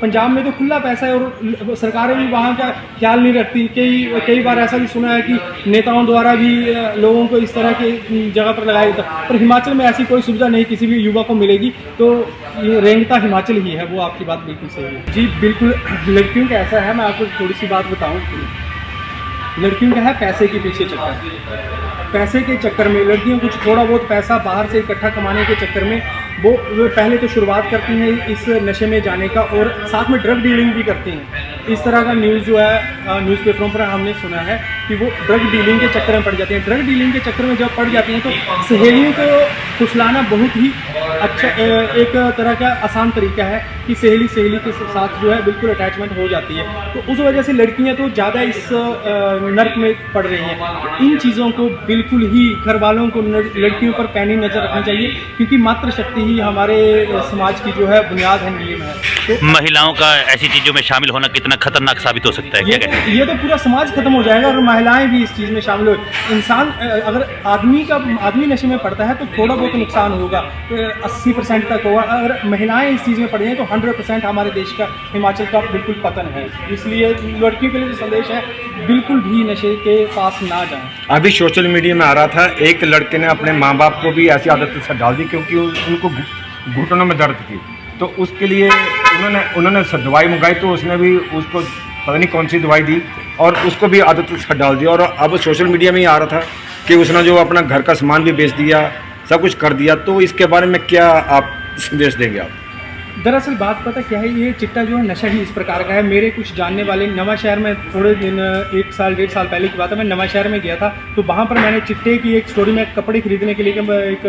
[SPEAKER 8] पंजाब में तो खुला पैसा है और सरकारें भी वहाँ का ख्याल नहीं रखती। कई बार ऐसा भी सुना है कि नेताओं द्वारा भी लोगों को इस तरह की जगह पर लगाया जाता है, पर हिमाचल में ऐसी कोई सुविधा नहीं किसी भी युवा को मिलेगी। तो ये रेंगता हिमाचल ही है, वो आपकी बात बिल्कुल सही है जी। बिल्कुल, लड़कियों का ऐसा है, मैं आपको थोड़ी सी बात बताऊँ। लड़कियों का है पैसे के पीछे चक्कर, पैसे के चक्कर में लड़कियां कुछ थोड़ा बहुत पैसा बाहर से इकट्ठा कमाने के चक्कर में वो पहले तो शुरुआत करती हैं इस नशे में जाने का, और साथ में ड्रग डीलिंग भी करती हैं। इस तरह का न्यूज़ जो है न्यूज़पेपरों पर हमने सुना है कि वो ड्रग डीलिंग के चक्कर में पड़ जाती हैं। ड्रग डीलिंग के चक्कर में जब पड़ जाती हैं तो सहेलियों को फुसलाना बहुत ही अच्छा एक तरह का आसान तरीका है कि सहेली के साथ जो है बिल्कुल अटैचमेंट हो जाती है। तो उस वजह से लड़कियां तो ज़्यादा इस नर्क में पड़ रही हैं। इन चीज़ों को बिल्कुल ही घर वालों को लड़कियों पर पैनी नज़र रखनी चाहिए, क्योंकि मातृशक्ति ही हमारे समाज की जो है बुनियाद है, नींव है। तो
[SPEAKER 1] महिलाओं का ऐसी चीज़ों में शामिल होना कितना खतरनाक साबित हो सकता है, क्या कहते हैं?
[SPEAKER 8] ये तो पूरा समाज खत्म हो जाएगा, और महिलाएं भी इस चीज़ में शामिल हो। इंसान अगर आदमी नशे में पड़ता है तो थोड़ा बहुत नुकसान होगा, 80% तक होगा। अगर महिलाएं इस चीज़ में पड़ी हैं तो 100% हमारे देश का, हिमाचल का बिल्कुल पतन है। इसलिए लड़कियों के लिए जो संदेश है, बिल्कुल भी नशे के पास ना जाएं।
[SPEAKER 9] अभी सोशल मीडिया में आ रहा था, एक लड़के ने अपने माँ बाप को भी ऐसी आदत से डाल दी क्योंकि उनको घुटनों में दर्द थी, तो उसके लिए उन्होंने दवाई मंगाई, तो उसने भी उसको पता नहीं कौन सी दवाई दी और उसको भी आदत से डाल दी। और अब सोशल मीडिया में ही आ रहा था कि उसने जो अपना घर का सामान भी बेच दिया, सब कुछ कर दिया। तो इसके बारे में क्या आप संदेश देंगे आप?
[SPEAKER 8] दरअसल बात पता क्या है, ये चिट्टा जो है नशा ही इस प्रकार का है। मेरे कुछ जानने वाले नवा शहर में, थोड़े दिन 1 साल 1.5 साल पहले की बात है, मैं नवा शहर में गया था, तो वहाँ पर मैंने चिट्टे की एक स्टोरी में कपड़े खरीदने के लिए एक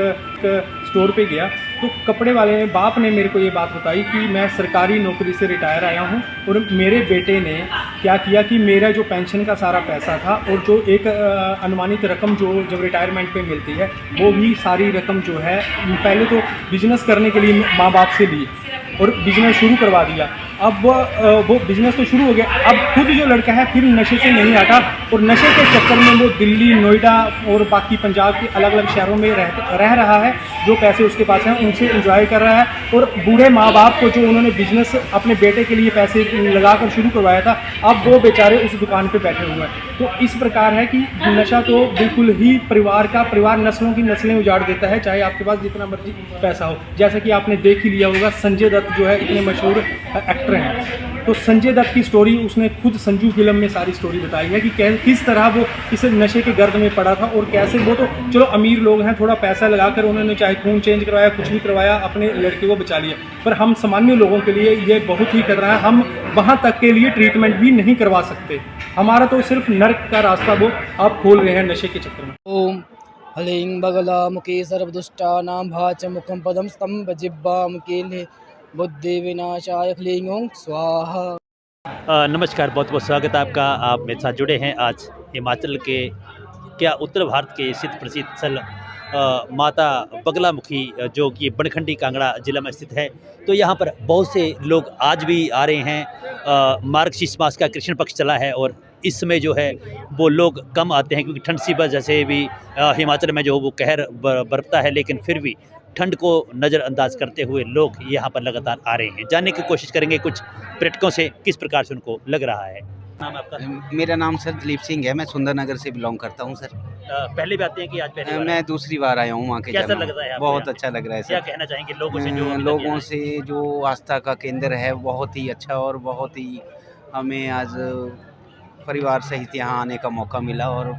[SPEAKER 8] स्टोर पे गया, तो कपड़े वाले बाप ने मेरे को ये बात बताई कि मैं सरकारी नौकरी से रिटायर आया हूँ, और मेरे बेटे ने क्या किया कि मेरा जो पेंशन का सारा पैसा था और जो एक अनुमानित रकम जो जब रिटायरमेंट पे मिलती है, वो भी सारी रकम जो है पहले तो बिजनेस करने के लिए माँ बाप से ली और बिजनेस शुरू करवा दिया। अब वो बिजनेस तो शुरू हो गया, अब खुद जो लड़का है फिर नशे से नहीं हटा, और नशे के चक्कर में वो दिल्ली, नोएडा और बाकी पंजाब के अलग अलग शहरों में रह रहा है। जो पैसे उसके पास हैं उनसे एंजॉय कर रहा है, और बूढ़े माँ बाप को जो उन्होंने बिजनेस अपने बेटे के लिए पैसे लगाकर शुरू करवाया था, अब वो बेचारे उस दुकान पे बैठे हुए हैं। तो इस प्रकार है कि नशा तो बिल्कुल ही परिवार नस्लों की नस्लें उजाड़ देता है, चाहे आपके पास जितना मर्जी पैसा हो। जैसा कि आपने देख ही लिया होगा, संजय दत्त जो है इतने मशहूर एक्टर हैं, तो संजय दत्त की स्टोरी उसने खुद संजू फिल्म में सारी स्टोरी बताई है कि किस तरह वो इस नशे के गर्द में पड़ा था, और कैसे वो तो चलो अमीर लोग हैं, थोड़ा पैसा लगाकर उन्होंने चाहे खून चेंज करवाया, कुछ भी करवाया, अपने लड़के को बचा लिया, पर हम सामान्य लोगों के लिए ये बहुत ही खतरा है। हम वहाँ तक के लिए ट्रीटमेंट भी नहीं करवा सकते, हमारा तो सिर्फ नर्क का रास्ता वो आप खोल रहे हैं नशे के चक्कर में।
[SPEAKER 5] ओम हलिंग बगला मुखे सर्वदुष्टानां भाच मुखम पदम स्तंभ जिब्बाम कीले बुद्धि विनाशाय क्लीं ओं स्वाहा।
[SPEAKER 1] नमस्कार, बहुत बहुत स्वागत है आपका। आप मेरे साथ जुड़े हैं आज हिमाचल के, क्या उत्तर भारत के सिद्ध प्रसिद्ध स्थल माता बगलामुखी, जो कि बनखंडी कांगड़ा जिला में स्थित है। तो यहाँ पर बहुत से लोग आज भी आ रहे हैं। मार्गशीर्ष मास का कृष्ण पक्ष चला है, और इस समय जो है वो लोग कम आते हैं, क्योंकि ठंड सी वजह से भी हिमाचल में जो वो कहर बरपता है, लेकिन फिर भी ठंड को नज़रअंदाज करते हुए लोग यहाँ पर लगातार आ रहे हैं। जानने की कोशिश करेंगे कुछ पर्यटकों से किस प्रकार से उनको लग रहा है। नाम आपका?
[SPEAKER 2] मेरा नाम सर दिलीप सिंह है, मैं सुंदरनगर से बिलोंग करता हूँ सर।
[SPEAKER 1] पहले भी आते हैं कि आज पहले?
[SPEAKER 2] मैं दूसरी बार आया हूँ वहाँ के।
[SPEAKER 1] कैसा लग रहा है आपको?
[SPEAKER 2] बहुत अच्छा लग रहा है
[SPEAKER 1] क्या
[SPEAKER 2] सर।
[SPEAKER 1] कहना चाहेंगे लोगों से
[SPEAKER 2] जो आस्था का केंद्र है, बहुत ही अच्छा, और बहुत ही हमें आज परिवार सहित यहाँ आने का मौका मिला, और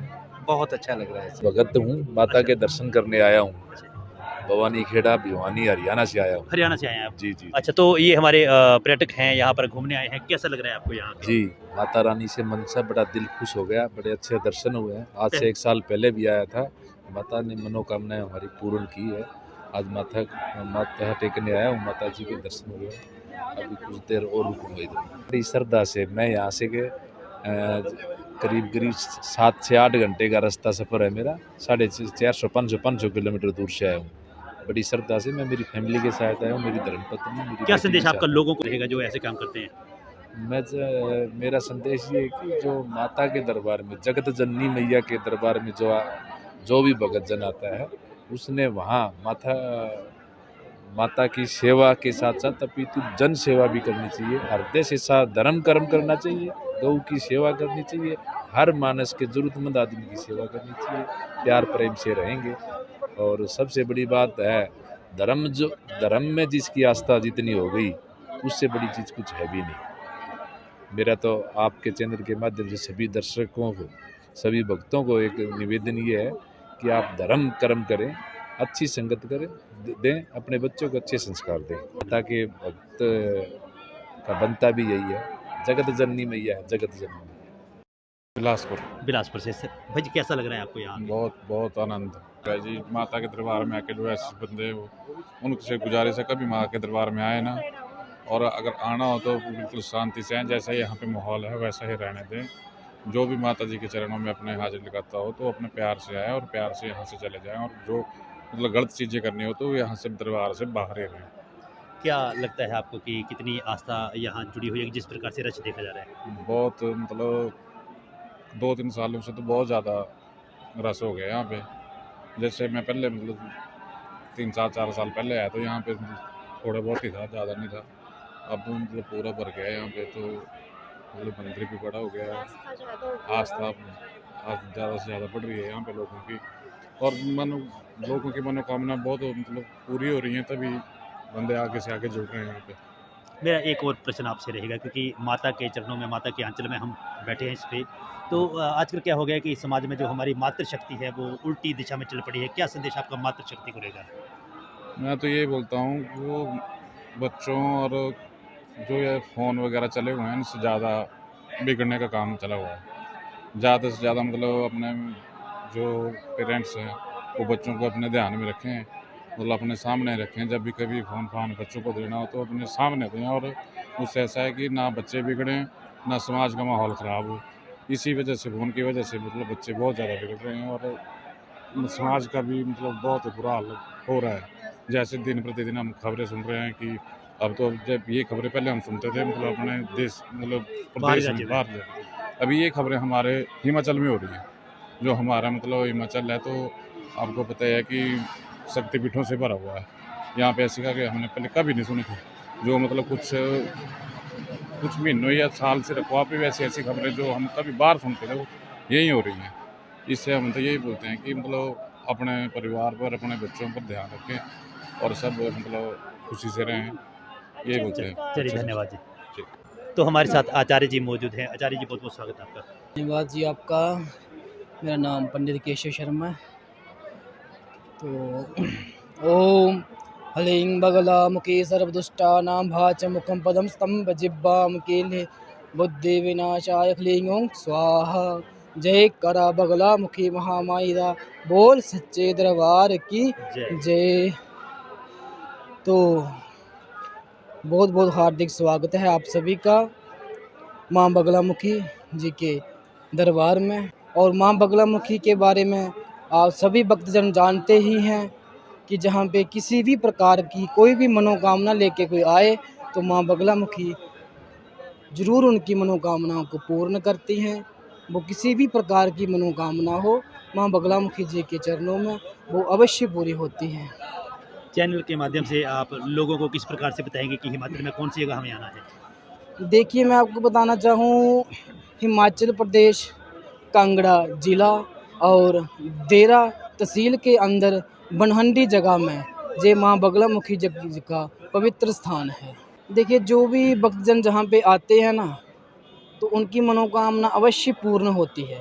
[SPEAKER 2] बहुत अच्छा लग रहा है सर।
[SPEAKER 3] भगत हूँ, माता के दर्शन करने आया हूँ। भवानी खेड़ा, भिवानी, हरियाणा से आया हूँ।
[SPEAKER 1] हरियाणा से आए हैं आप?
[SPEAKER 3] जी जी।
[SPEAKER 1] अच्छा, तो ये हमारे पर्यटक हैं, यहाँ पर घूमने आए हैं, कैसा लग रहा है आपको यहाँ?
[SPEAKER 3] जी, माता रानी से मन से बड़ा दिल खुश हो गया, बड़े अच्छे दर्शन हुए हैं। आज से 1 साल पहले भी आया था, माता ने मनोकामनाएं हमारी पूर्ण की है। आज माथा टेकने आया हूँ, माता जी के दर्शन हुए। अभी कुछ देर और रुकूंगा इधर। बड़ी श्रद्धा से मैं यहाँ से करीब 7 से 8 घंटे का रास्ता सफ़र है मेरा। 450-500 किलोमीटर दूर से आया हूँ। बड़ी श्रद्धा से मैं मेरी फैमिली के साथ आया हूँ, मेरी धर्मपत्नी, मेरी
[SPEAKER 1] क्या संदेश आपका लोगों को रहेगा जो ऐसे काम करते हैं?
[SPEAKER 3] मेरा संदेश ये है कि जो माता के दरबार में, जगत जननी मैया के दरबार में जो जो भी भगतजन आता है उसने वहाँ माता की सेवा के साथ साथ अपितु जन सेवा भी करनी चाहिए। हृदय से साथ धर्म कर्म करना चाहिए, गौ की सेवा करनी चाहिए, हर मानस के ज़रूरतमंद आदमी की सेवा करनी चाहिए। प्यार प्रेम से रहेंगे। और सबसे बड़ी बात है धर्म में जिसकी आस्था जितनी हो गई उससे बड़ी चीज़ कुछ है भी नहीं। मेरा तो आपके चैनल के माध्यम से सभी दर्शकों को, सभी भक्तों को एक निवेदन ये है कि आप धर्म कर्म करें, अच्छी संगत करें, दें, अपने बच्चों को अच्छे संस्कार दें। ताकि भक्त का बनता भी यही है, जगत जननी मैया है, जगत जननी मैया।
[SPEAKER 4] बिलासपुर।
[SPEAKER 1] बिलासपुर से सर, भाई जी कैसा लग रहा है आपको यहाँ?
[SPEAKER 4] बहुत बहुत आनंद है जी। माता के दरबार में आके जो ऐसे बंदे हो, उनसे गुजारिश है कभी माँ के दरबार में आए ना, और अगर आना हो तो बिल्कुल शांति से आएं। जैसा यहाँ पे माहौल है वैसा ही रहने दें। जो भी माता जी के चरणों में अपने हाजिर लगाता हो तो अपने प्यार से आए और प्यार से यहाँ से चले जाएं, और जो मतलब गलत चीज़ें करनी हो तो यहाँ से दरबार से बाहर ही रहें।
[SPEAKER 1] क्या लगता है आपको कि कितनी आस्था यहाँ जुड़ी हुई है जिस प्रकार से रश देखा जा रहा है?
[SPEAKER 4] बहुत मतलब 2-3 सालों से तो बहुत ज़्यादा रस हो गया यहाँ पे। जैसे मैं पहले मतलब 3-4 साल पहले आया तो यहाँ पे थोड़ा बहुत ही था, ज़्यादा नहीं था। अब तो मतलब पूरा भर गया है यहाँ पे, तो मतलब मंदिर भी बड़ा हो गया है। आस्था ज़्यादा से ज़्यादा बढ़ रही है यहाँ पे लोगों की, और लोगों की मनोकामना बहुत मतलब पूरी हो रही हैं, तभी बंदे आगे से आगे जुड़ रहे हैं यहाँ पे।
[SPEAKER 1] मेरा एक और प्रश्न आपसे रहेगा, क्योंकि माता के चरणों में, माता के आंचल में हम बैठे हैं इस पे, तो आजकल क्या हो गया कि समाज में जो हमारी मातृशक्ति है वो उल्टी दिशा में चल पड़ी है। क्या संदेश आपका मातृशक्ति को रहेगा?
[SPEAKER 4] मैं तो ये बोलता हूँ वो बच्चों और जो ये फ़ोन वगैरह चले हुए हैं इनसे ज़्यादा बिगड़ने का काम चला हुआ है। ज़्यादा से ज़्यादा मतलब अपने जो पेरेंट्स हैं वो बच्चों को अपने ध्यान में रखें, मतलब अपने सामने रखें। जब भी कभी फ़ोन बच्चों को देना हो तो अपने सामने दें, और उससे ऐसा है कि ना बच्चे बिगड़ें ना समाज का माहौल ख़राब हो। इसी वजह से, फ़ोन की वजह से मतलब बच्चे बहुत ज़्यादा बिगड़ रहे हैं, और समाज का भी मतलब बहुत बुरा हाल हो रहा है। जैसे दिन प्रतिदिन हम खबरें सुन रहे हैं कि अब तो, जब ये खबरें पहले हम सुनते थे मतलब अपने देश मतलब प्रदेश में बाहर जाके, अभी ये खबरें हमारे हिमाचल में हो रही हैं। जो हमारा मतलब हिमाचल है तो आपको पता है कि शक्तिपीठों से भरा हुआ है। यहाँ पे ऐसी खबरें हमने पहले कभी नहीं सुनी थी, जो मतलब कुछ महीनों या साल से रखवा पे वैसी ऐसी खबरें जो हम कभी बाहर सुनते थे वो यही हो रही हैं। इससे हम तो यही बोलते हैं कि मतलब अपने परिवार पर, अपने बच्चों पर ध्यान रखें और सब मतलब खुशी से रहें, ये बोलते हैं।
[SPEAKER 1] चलिए, धन्यवाद जी। तो हमारे साथ आचार्य जी मौजूद हैं। आचार्य जी, बहुत बहुत स्वागत है आपका।
[SPEAKER 5] धन्यवाद जी आपका। मेरा नाम पंडित केशव शर्मा है। तो ओम हलिंग बगला मुखे सर्वदुष्टानां भाच मुखम पदम स्तंभ जिब्बाम केले बुद्धि विनाशाय क्लीं ओं स्वाहा। जय करा बगला मुखी महामाईदा, बोल सच्चे दरबार की जय। तो बहुत बहुत हार्दिक स्वागत है आप सभी का माँ बगलामुखी जी के दरबार में। और माँ बगलामुखी के बारे में आप सभी भक्तजन जानते ही हैं कि जहाँ पे किसी भी प्रकार की कोई भी मनोकामना लेके कोई आए तो माँ बगलामुखी ज़रूर उनकी मनोकामनाओं को पूर्ण करती हैं। वो किसी भी प्रकार की मनोकामना हो, माँ बगलामुखी जी के चरणों में वो अवश्य पूरी होती हैं।
[SPEAKER 1] चैनल के माध्यम से आप लोगों को किस प्रकार से बताएंगे कि हिमाचल में कौन सी जगह हमें आना है?
[SPEAKER 5] देखिए, मैं आपको बताना चाहूँ, हिमाचल प्रदेश कांगड़ा ज़िला और देरा तहसील के अंदर बनहंडी जगह में जय माँ बगलामुखी जी का पवित्र स्थान है। देखिए, जो भी भक्तजन जहाँ पे आते हैं ना, तो उनकी मनोकामना अवश्य पूर्ण होती है।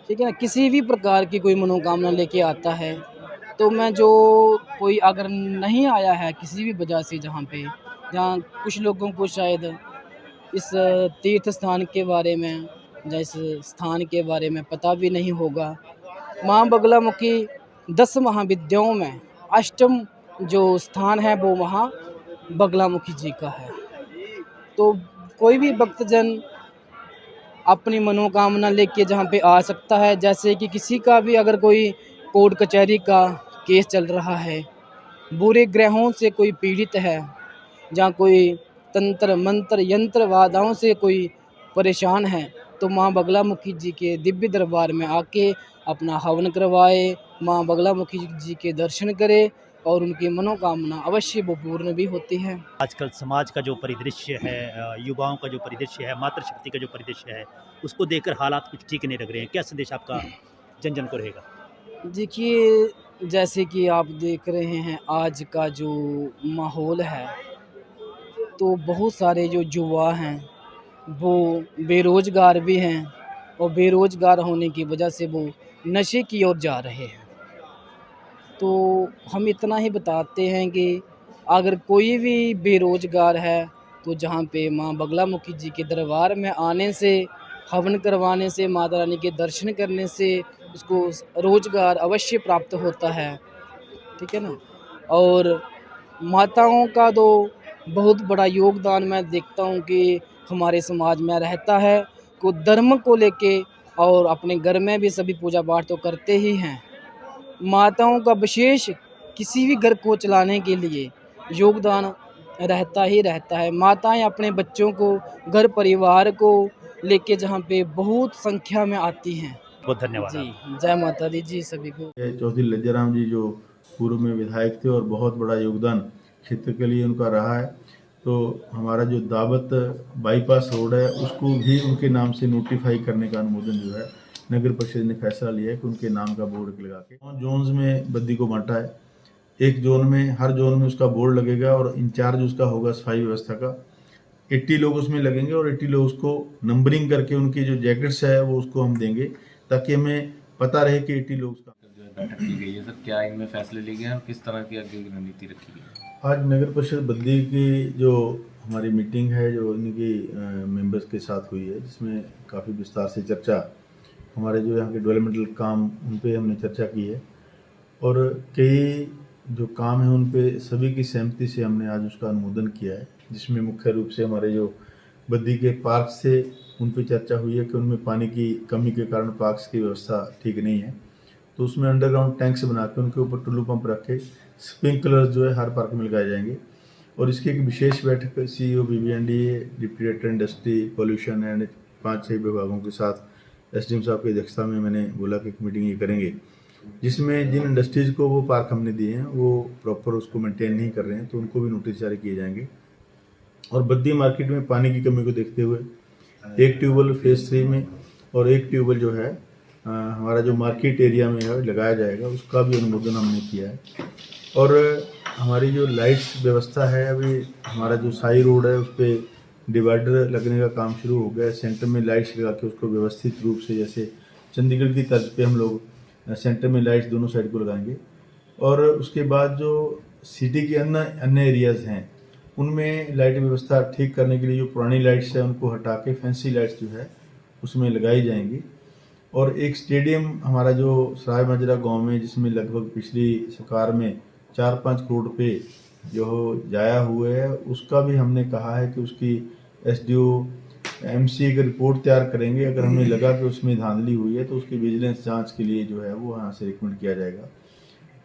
[SPEAKER 5] ठीक है ना। किसी भी प्रकार की कोई मनोकामना लेके आता है तो मैं जो कोई अगर नहीं आया है किसी भी वजह से, जहाँ कुछ लोगों को शायद इस तीर्थ स्थान के बारे में या इस स्थान के बारे में पता भी नहीं होगा। माँ बगलामुखी 10 महाविद्याओं में 8वां जो स्थान है वो वहाँ बगलामुखी जी का है। तो कोई भी भक्तजन अपनी मनोकामना लेके जहाँ पे आ सकता है। जैसे कि किसी का भी अगर कोई कोर्ट कचहरी का केस चल रहा है, बुरे ग्रहों से कोई पीड़ित है, जहाँ कोई तंत्र मंत्र यंत्र वादाओं से कोई परेशान है, तो माँ बगलामुखी जी के दिव्य दरबार में आके अपना हवन करवाए, माँ बगलामुखी जी के दर्शन करे और उनकी मनोकामना अवश्य वो पूर्ण भी होती है।
[SPEAKER 1] आजकल समाज का जो परिदृश्य है, युवाओं का जो परिदृश्य है, मातृशक्ति का जो परिदृश्य है, उसको देखकर हालात कुछ ठीक नहीं लग रहे हैं। क्या संदेश आपका जन जन को रहेगा?
[SPEAKER 5] देखिए, जैसे कि आप देख रहे हैं आज का जो माहौल है, तो बहुत सारे जो युवा हैं वो बेरोज़गार भी हैं और बेरोज़गार होने की वजह से वो नशे की ओर जा रहे हैं। तो हम इतना ही बताते हैं कि अगर कोई भी बेरोज़गार है तो जहाँ पे माँ बगलामुखी जी के दरबार में आने से, हवन करवाने से, माता रानी के दर्शन करने से उसको रोज़गार अवश्य प्राप्त होता है, ठीक है ना। और माताओं का तो बहुत बड़ा योगदान मैं देखता हूँ कि हमारे समाज में रहता है, को धर्म को लेके और अपने घर में भी सभी पूजा पाठ तो करते ही हैं। माताओं का विशेष किसी भी घर को चलाने के लिए योगदान रहता ही रहता है। माताएं अपने बच्चों को, घर परिवार को लेके जहाँ पे बहुत संख्या में आती हैं।
[SPEAKER 1] बहुत धन्यवाद।
[SPEAKER 5] जी, जय माता दी जी सभी को।
[SPEAKER 6] चौधरी लज्जाराम जी जो पूर्व में विधायक थे और बहुत बड़ा योगदान क्षेत्र के लिए उनका रहा है, तो हमारा जो दावत बाईपास रोड है उसको भी उनके नाम से नोटिफाई करने का अनुमोदन जो है नगर परिषद ने फैसला लिया है कि उनके नाम का बोर्ड लगा के 9 जोन्स में बद्दी को बांटा है। एक जोन में, हर जोन में उसका बोर्ड लगेगा और इंचार्ज उसका होगा सफाई व्यवस्था का। 80 लोग उसमें लगेंगे और 80 लोग उसको नंबरिंग करके उनकी जो जैकेट्स है वो उसको हम देंगे ताकि हमें पता रहे कि 80 लोग उसका।
[SPEAKER 7] जो है बैठक की गई है सर, क्या इनमें फैसले लिए गए हैं और किस तरह की आगे की रणनीति रखी गई है?
[SPEAKER 6] आज नगर परिषद बद्दी की जो हमारी मीटिंग है जो इनकी मेंबर्स के साथ हुई है, जिसमें काफ़ी विस्तार से चर्चा हमारे जो यहाँ के डेवलपमेंटल काम उन पे हमने चर्चा की है और कई जो काम है उन पे सभी की सहमति से हमने आज उसका अनुमोदन किया है, जिसमें मुख्य रूप से हमारे जो बद्दी के पार्क से उन पे चर्चा हुई है कि उनमें पानी की कमी के कारण पार्क्स की व्यवस्था ठीक नहीं है, तो उसमें अंडरग्राउंड टैंक्स बना के उनके ऊपर टुल्लू पंप रख के स्प्रिंकलर्स जो है हर पार्क में लगाए जाएंगे। और इसकी एक विशेष बैठक CEO BBND, deputy director industry, pollution and 5-6 विभागों के साथ SDM साहब की अध्यक्षता में मैंने बोला कि एक मीटिंग ये करेंगे, जिसमें जिन इंडस्ट्रीज़ को वो पार्क हमने दिए हैं वो प्रॉपर उसको मेंटेन नहीं कर रहे हैं तो उनको भी नोटिस जारी किए जाएंगे। और बद्दी मार्केट में पानी की कमी को देखते हुए एक ट्यूबवेल फेज़ 3 में और एक ट्यूबवेल जो है हमारा जो मार्केट एरिया में है लगाया जाएगा, उसका भी अनुमोदन हमने किया है। और हमारी जो लाइट्स व्यवस्था है, अभी हमारा जो साई रोड है उस पर डिवाइडर लगने का काम शुरू हो गया है। सेंटर में लाइट्स लगा के उसको व्यवस्थित रूप से, जैसे चंडीगढ़ की तर्ज पे हम लोग सेंटर में लाइट्स दोनों साइड को लगाएंगे। और उसके बाद जो सिटी के अन्य एरियाज़ हैं उनमें लाइट व्यवस्था ठीक करने के लिए जो पुरानी लाइट्स है उनको हटा के फैंसी लाइट्स जो है उसमें लगाई जाएंगी। और एक स्टेडियम हमारा जो सराय माजरा गाँव में, जिसमें लगभग पिछली सरकार में 4-5 करोड़ रुपये जो जाया हुए है, उसका भी हमने कहा है कि उसकी SDO MC की रिपोर्ट तैयार करेंगे। अगर हमें लगा कि उसमें धांधली हुई है तो उसकी विजिलेंस जांच के लिए जो है वो यहाँ से रिकमेंड किया जाएगा।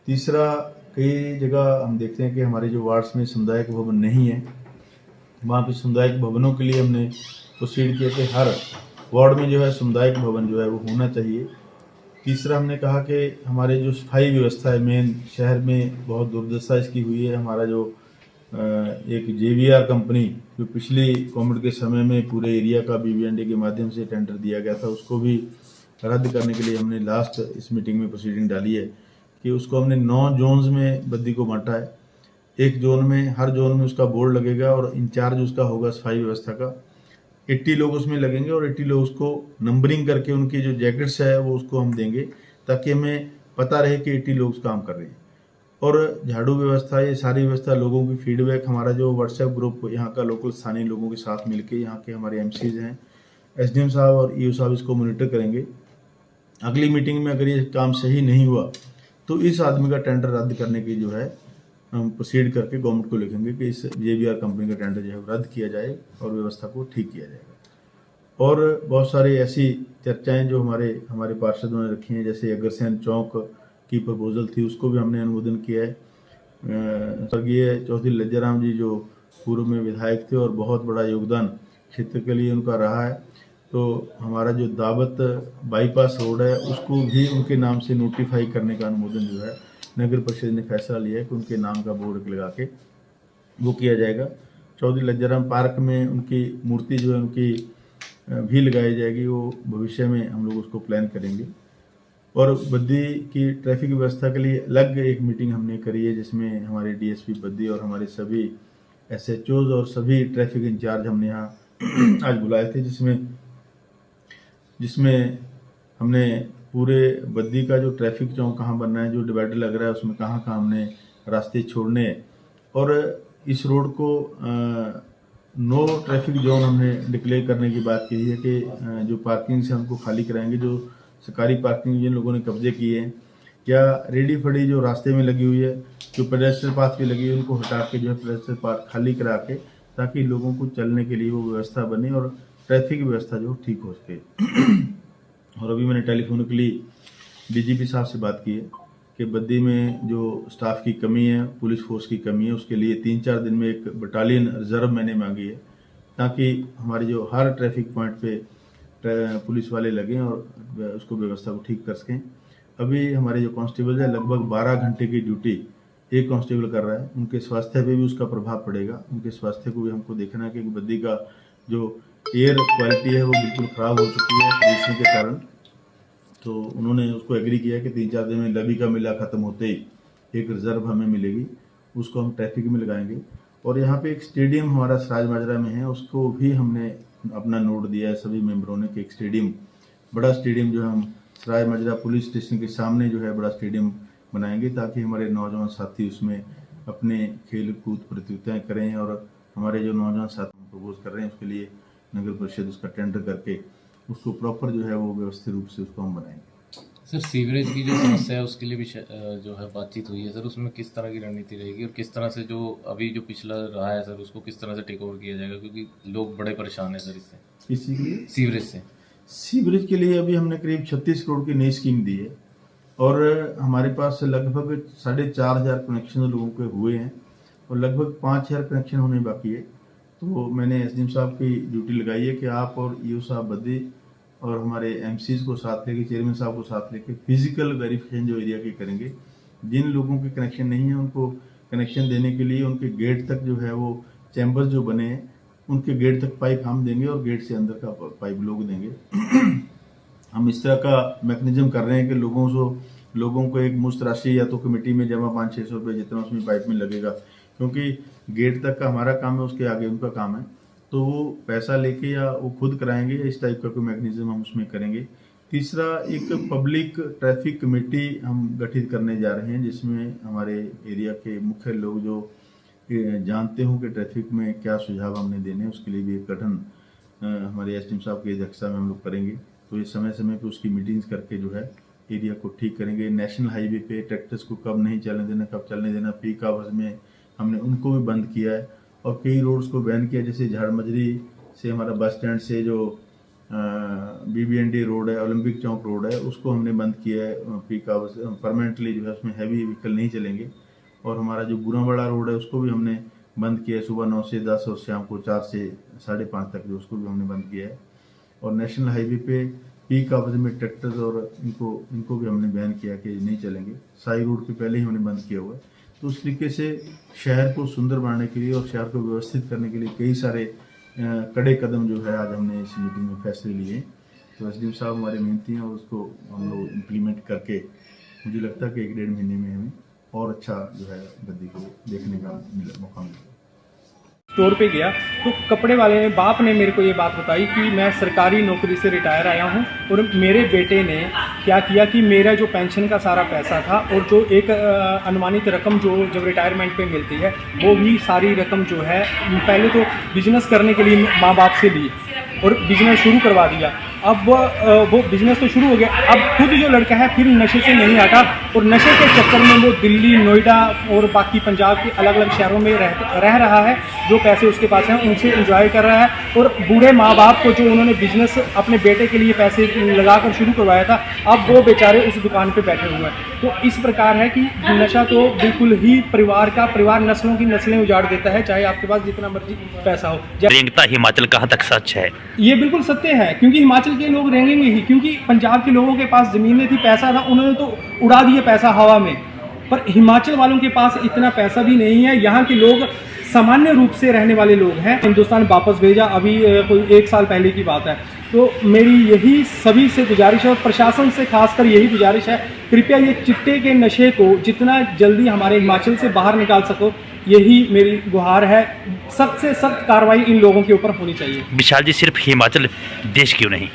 [SPEAKER 6] तीसरा, कई जगह हम देखते हैं कि हमारे जो वार्ड्स में सामुदायिक भवन नहीं है, वहाँ पे सामुदायिक भवनों के लिए हमने प्रोसीड किया कि हर वार्ड में जो है सामुदायिक भवन जो है वो होना चाहिए। तीसरा, हमने कहा कि हमारे जो सफाई व्यवस्था है, मेन शहर में बहुत दुर्दशा इसकी हुई है। हमारा जो एक JVR कंपनी जो पिछली कोविड के समय में पूरे एरिया का BBND के माध्यम से टेंडर दिया गया था, उसको भी रद्द करने के लिए हमने लास्ट इस मीटिंग में प्रोसीडिंग डाली है कि उसको हमने 9 जोन्स में बद्दी को बांटा है। एक जोन में, हर जोन में उसका बोर्ड लगेगा और इंचार्ज उसका होगा सफाई व्यवस्था का। 80 लोग उसमें लगेंगे और 80 लोग उसको नंबरिंग करके उनकी जो जैकेट्स है वो उसको हम देंगे ताकि हमें पता रहे कि 80 लोग काम कर रहे हैं। और झाड़ू व्यवस्था, ये सारी व्यवस्था लोगों की फीडबैक, हमारा जो व्हाट्सएप ग्रुप यहाँ का लोकल स्थानीय लोगों के साथ मिलके यहाँ के हमारे MCs हैं, SDM साहब और EO साहब इसको मॉनिटर करेंगे। अगली मीटिंग में अगर ये काम सही नहीं हुआ तो इस आदमी का टेंडर रद्द करने की जो है हम प्रोसीड करके गवर्नमेंट को लिखेंगे कि इस JVR कंपनी का टेंडर जो है रद्द किया जाए और व्यवस्था को ठीक किया जाएगा। और बहुत सारी ऐसी चर्चाएं जो हमारे पार्षदों ने रखी हैं, जैसे अग्रसेन चौक की प्रपोजल थी, उसको भी हमने अनुमोदन किया है। स्वर्गीय चौधरी लज्जाराम जी जो पूर्व में विधायक थे और बहुत बड़ा योगदान क्षेत्र के लिए उनका रहा है, तो हमारा जो दावत बाईपास रोड है उसको भी उनके नाम से नोटिफाई करने का अनुमोदन जो है नगर परिषद ने फैसला लिया है कि उनके नाम का बोर्ड लगा के वो किया जाएगा। चौधरी लज्जाराम पार्क में उनकी मूर्ति जो है उनकी भी लगाई जाएगी, वो भविष्य में हम लोग उसको प्लान करेंगे। और बद्दी की ट्रैफिक व्यवस्था के लिए अलग एक मीटिंग हमने करी है, जिसमें हमारे डीएसपी बद्दी और हमारे सभी एसएचओज और सभी ट्रैफिक इंचार्ज हमने यहाँ आज बुलाए थे, जिसमें हमने पूरे बद्दी का जो ट्रैफिक चौक कहाँ बनना है, जो डिवाइडर लग रहा है उसमें कहाँ कहाँ हमने रास्ते छोड़ने हैं, और इस रोड को नो ट्रैफिक जोन हमने डिक्लेयर करने की बात की है कि जो पार्किंग से हमको खाली कराएंगे, जो सरकारी पार्किंग जिन लोगों ने कब्जे किए हैं या रेडी फड़ी जो रास्ते में लगी हुई है, जो पेडेस्ट्रियल पाथ पे लगी हुई है, उनको हटा के जो है पेडेस्ट्रियल पाथ खाली करा के, ताकि लोगों को चलने के लिए वो व्यवस्था बने और ट्रैफिक व्यवस्था जो ठीक हो सके। और अभी मैंने टेलीफोनिकली डीजीपी साहब से बात की है कि बद्दी में जो स्टाफ की कमी है, पुलिस फोर्स की कमी है, उसके लिए 3-4 दिन में एक बटालियन रिजर्व मैंने मांगी है, ताकि हमारे जो हर ट्रैफिक पॉइंट पे पुलिस वाले लगें और उसको व्यवस्था को ठीक कर सकें। अभी हमारे जो कांस्टेबल है लगभग 12 घंटे की ड्यूटी एक कांस्टेबल कर रहा है, उनके स्वास्थ्य पे भी उसका प्रभाव पड़ेगा। उनके स्वास्थ्य को भी हमको देखना है कि बद्दी का जो एयर क्वालिटी है वो बिल्कुल ख़राब हो चुकी है पोल्यूशन के कारण। तो उन्होंने उसको एग्री किया कि 3-4 दिन में लबी का मेला ख़त्म होते ही एक रिज़र्व हमें मिलेगी, उसको हम ट्रैफिक में लगाएंगे। और यहाँ पे एक स्टेडियम हमारा सराज माजरा में है, उसको भी हमने अपना नोट दिया है सभी मेंबरों ने कि एक स्टेडियम, बड़ा स्टेडियम जो है हम सराज माजरा पुलिस स्टेशन के सामने जो है बड़ा स्टेडियम बनाएंगे, ताकि हमारे नौजवान साथी उसमें अपने खेल कूद प्रतियोगिताएँ करें। और हमारे जो नौजवान साथी हम प्रपोज कर रहे हैं उसके लिए नगर परिषद उसका टेंडर करके उसको प्रॉपर जो है वो व्यवस्थित रूप से उसको हम बनाएंगे।
[SPEAKER 7] सर, सीवरेज की जो समस्या है उसके लिए भी जो है बातचीत हुई है सर, उसमें किस तरह की रणनीति रहेगी और किस तरह से जो अभी जो पिछला रहा है सर उसको किस तरह से टेक ओवर किया जाएगा, क्योंकि लोग बड़े परेशान हैं सर इससे।
[SPEAKER 6] इसी के लिए
[SPEAKER 7] सीवरेज से,
[SPEAKER 6] सीवरेज के लिए अभी हमने करीब 36 करोड़ की नई स्कीम दी है और हमारे पास लगभग 4,500 कनेक्शन लोगों के हुए हैं और लगभग 5,000 कनेक्शन होने बाकी है। तो मैंने एसडीएम साहब की ड्यूटी लगाई है कि आप और ईओ साहब बद्दी और हमारे एमसीज को साथ लेके, चेयरमैन साहब को साथ लेके फिजिकल वेरिफिकेशन जो एरिया के करेंगे। जिन लोगों के कनेक्शन नहीं है उनको कनेक्शन देने के लिए उनके गेट तक जो है वो चैम्बर जो बने हैं उनके गेट तक पाइप हम देंगे और गेट से अंदर का पाइप लोग देंगे। हम इस तरह का मैकेनिज्म कर रहे हैं कि लोगों को एक मुश्त राशि या तो कमेटी में जमा 500-600 रुपये जितना उसमें पाइप में लगेगा, क्योंकि गेट तक का हमारा काम है, उसके आगे उनका काम है, तो वो पैसा लेके या वो खुद कराएंगे, इस टाइप का कोई मैकेनिज्म हम उसमें करेंगे। तीसरा, एक पब्लिक ट्रैफिक कमेटी हम गठित करने जा रहे हैं, जिसमें हमारे एरिया के मुख्य लोग जो जानते हो कि ट्रैफिक में क्या सुझाव हमने देने, उसके लिए भी एक गठन हमारे एसडीएम साहब की अध्यक्षता में हम लोग करेंगे। तो ये समय समय पे उसकी मीटिंग्स करके जो है एरिया को ठीक करेंगे। नेशनल हाईवे पे ट्रैक्टर्स को कब नहीं चलने देना, कब चलने देना, पीक आवर्स में हमने उनको भी बंद किया है और कई रोड्स को बैन किया, जैसे झाड़मजरी से हमारा बस स्टैंड से जो BBND रोड है, ओलंपिक चौक रोड है, उसको हमने बंद किया है पीक आवर्स परमानेंटली जो है, उसमें हैवी व्हीकल नहीं चलेंगे। और हमारा जो बुराबड़ा रोड है उसको भी हमने बंद किया है, सुबह 9 से 10 और शाम को 4 से 5:30 तक जो उसको भी हमने बंद किया है। और नेशनल हाईवे पे पीक आवर्स में ट्रैक्टर्स और इनको भी हमने बैन किया कि नहीं चलेंगे। साई रोड पे पहले ही हमने बंद किया हुआ है। तो उस तरीके से शहर को सुंदर बनाने के लिए और शहर को व्यवस्थित करने के लिए कई सारे कड़े कदम जो है आज हमने इस मीटिंग में फैसले लिए। तो एसडीएम साहब हमारे मेहनती हैं और उसको हम लोग इम्प्लीमेंट करके मुझे लगता है कि 1-1.5 महीने में हमें और अच्छा जो है बद्दी को देखने का मौका मिलेगा।
[SPEAKER 8] स्टोर पे गया तो कपड़े वाले बाप ने मेरे को ये बात बताई कि मैं सरकारी नौकरी से रिटायर आया हूँ और मेरे बेटे ने क्या किया कि मेरा जो पेंशन का सारा पैसा था और जो एक अनुमानित रकम जो जब रिटायरमेंट पे मिलती है वो भी सारी रकम जो है पहले तो बिजनेस करने के लिए माँ बाप से ली और बिजनेस शुरू करवा दिया। अब वो बिजनेस तो शुरू हो गया। अब खुद जो लड़का है फिर नशे से नहीं हटा और नशे के चक्कर में वो दिल्ली, नोएडा और बाकी पंजाब के अलग अलग शहरों में रह रहा है। जो पैसे उसके पास हैं उनसे एंजॉय कर रहा है और बूढ़े माँ बाप को जो उन्होंने बिजनेस अपने बेटे के लिए पैसे लगाकर शुरू करवाया था, अब वो बेचारे उस दुकान पे बैठे हुए हैं। तो इस प्रकार है कि नशा तो बिल्कुल ही परिवार नस्लों की नस्लें उजाड़ देता है, चाहे आपके पास जितना मर्जी पैसा हो।
[SPEAKER 1] प्रियंका, हिमाचल कहाँ तक सच है?
[SPEAKER 8] ये बिल्कुल सत्य है, क्योंकि हिमाचल के लोग रहेंगे ही, क्योंकि पंजाब के लोगों के पास ज़मीनें थी, पैसा था, उन्होंने तो उड़ा दिया पैसा हवा में। पर हिमाचल वालों के पास इतना पैसा भी नहीं है। यहाँ के लोग सामान्य रूप से रहने वाले लोग हैं। हिंदुस्तान वापस भेजा अभी कोई 1 साल पहले की बात है। तो मेरी यही सभी से गुजारिश है और प्रशासन से खासकर यही गुजारिश है, कृपया ये चिट्टे के नशे को जितना जल्दी हमारे हिमाचल से बाहर निकाल सको, यही मेरी गुहार है। सख्त से सख्त कार्रवाई इन लोगों के ऊपर होनी चाहिए।
[SPEAKER 1] विशाल जी, सिर्फ हिमाचल देश क्यों नहीं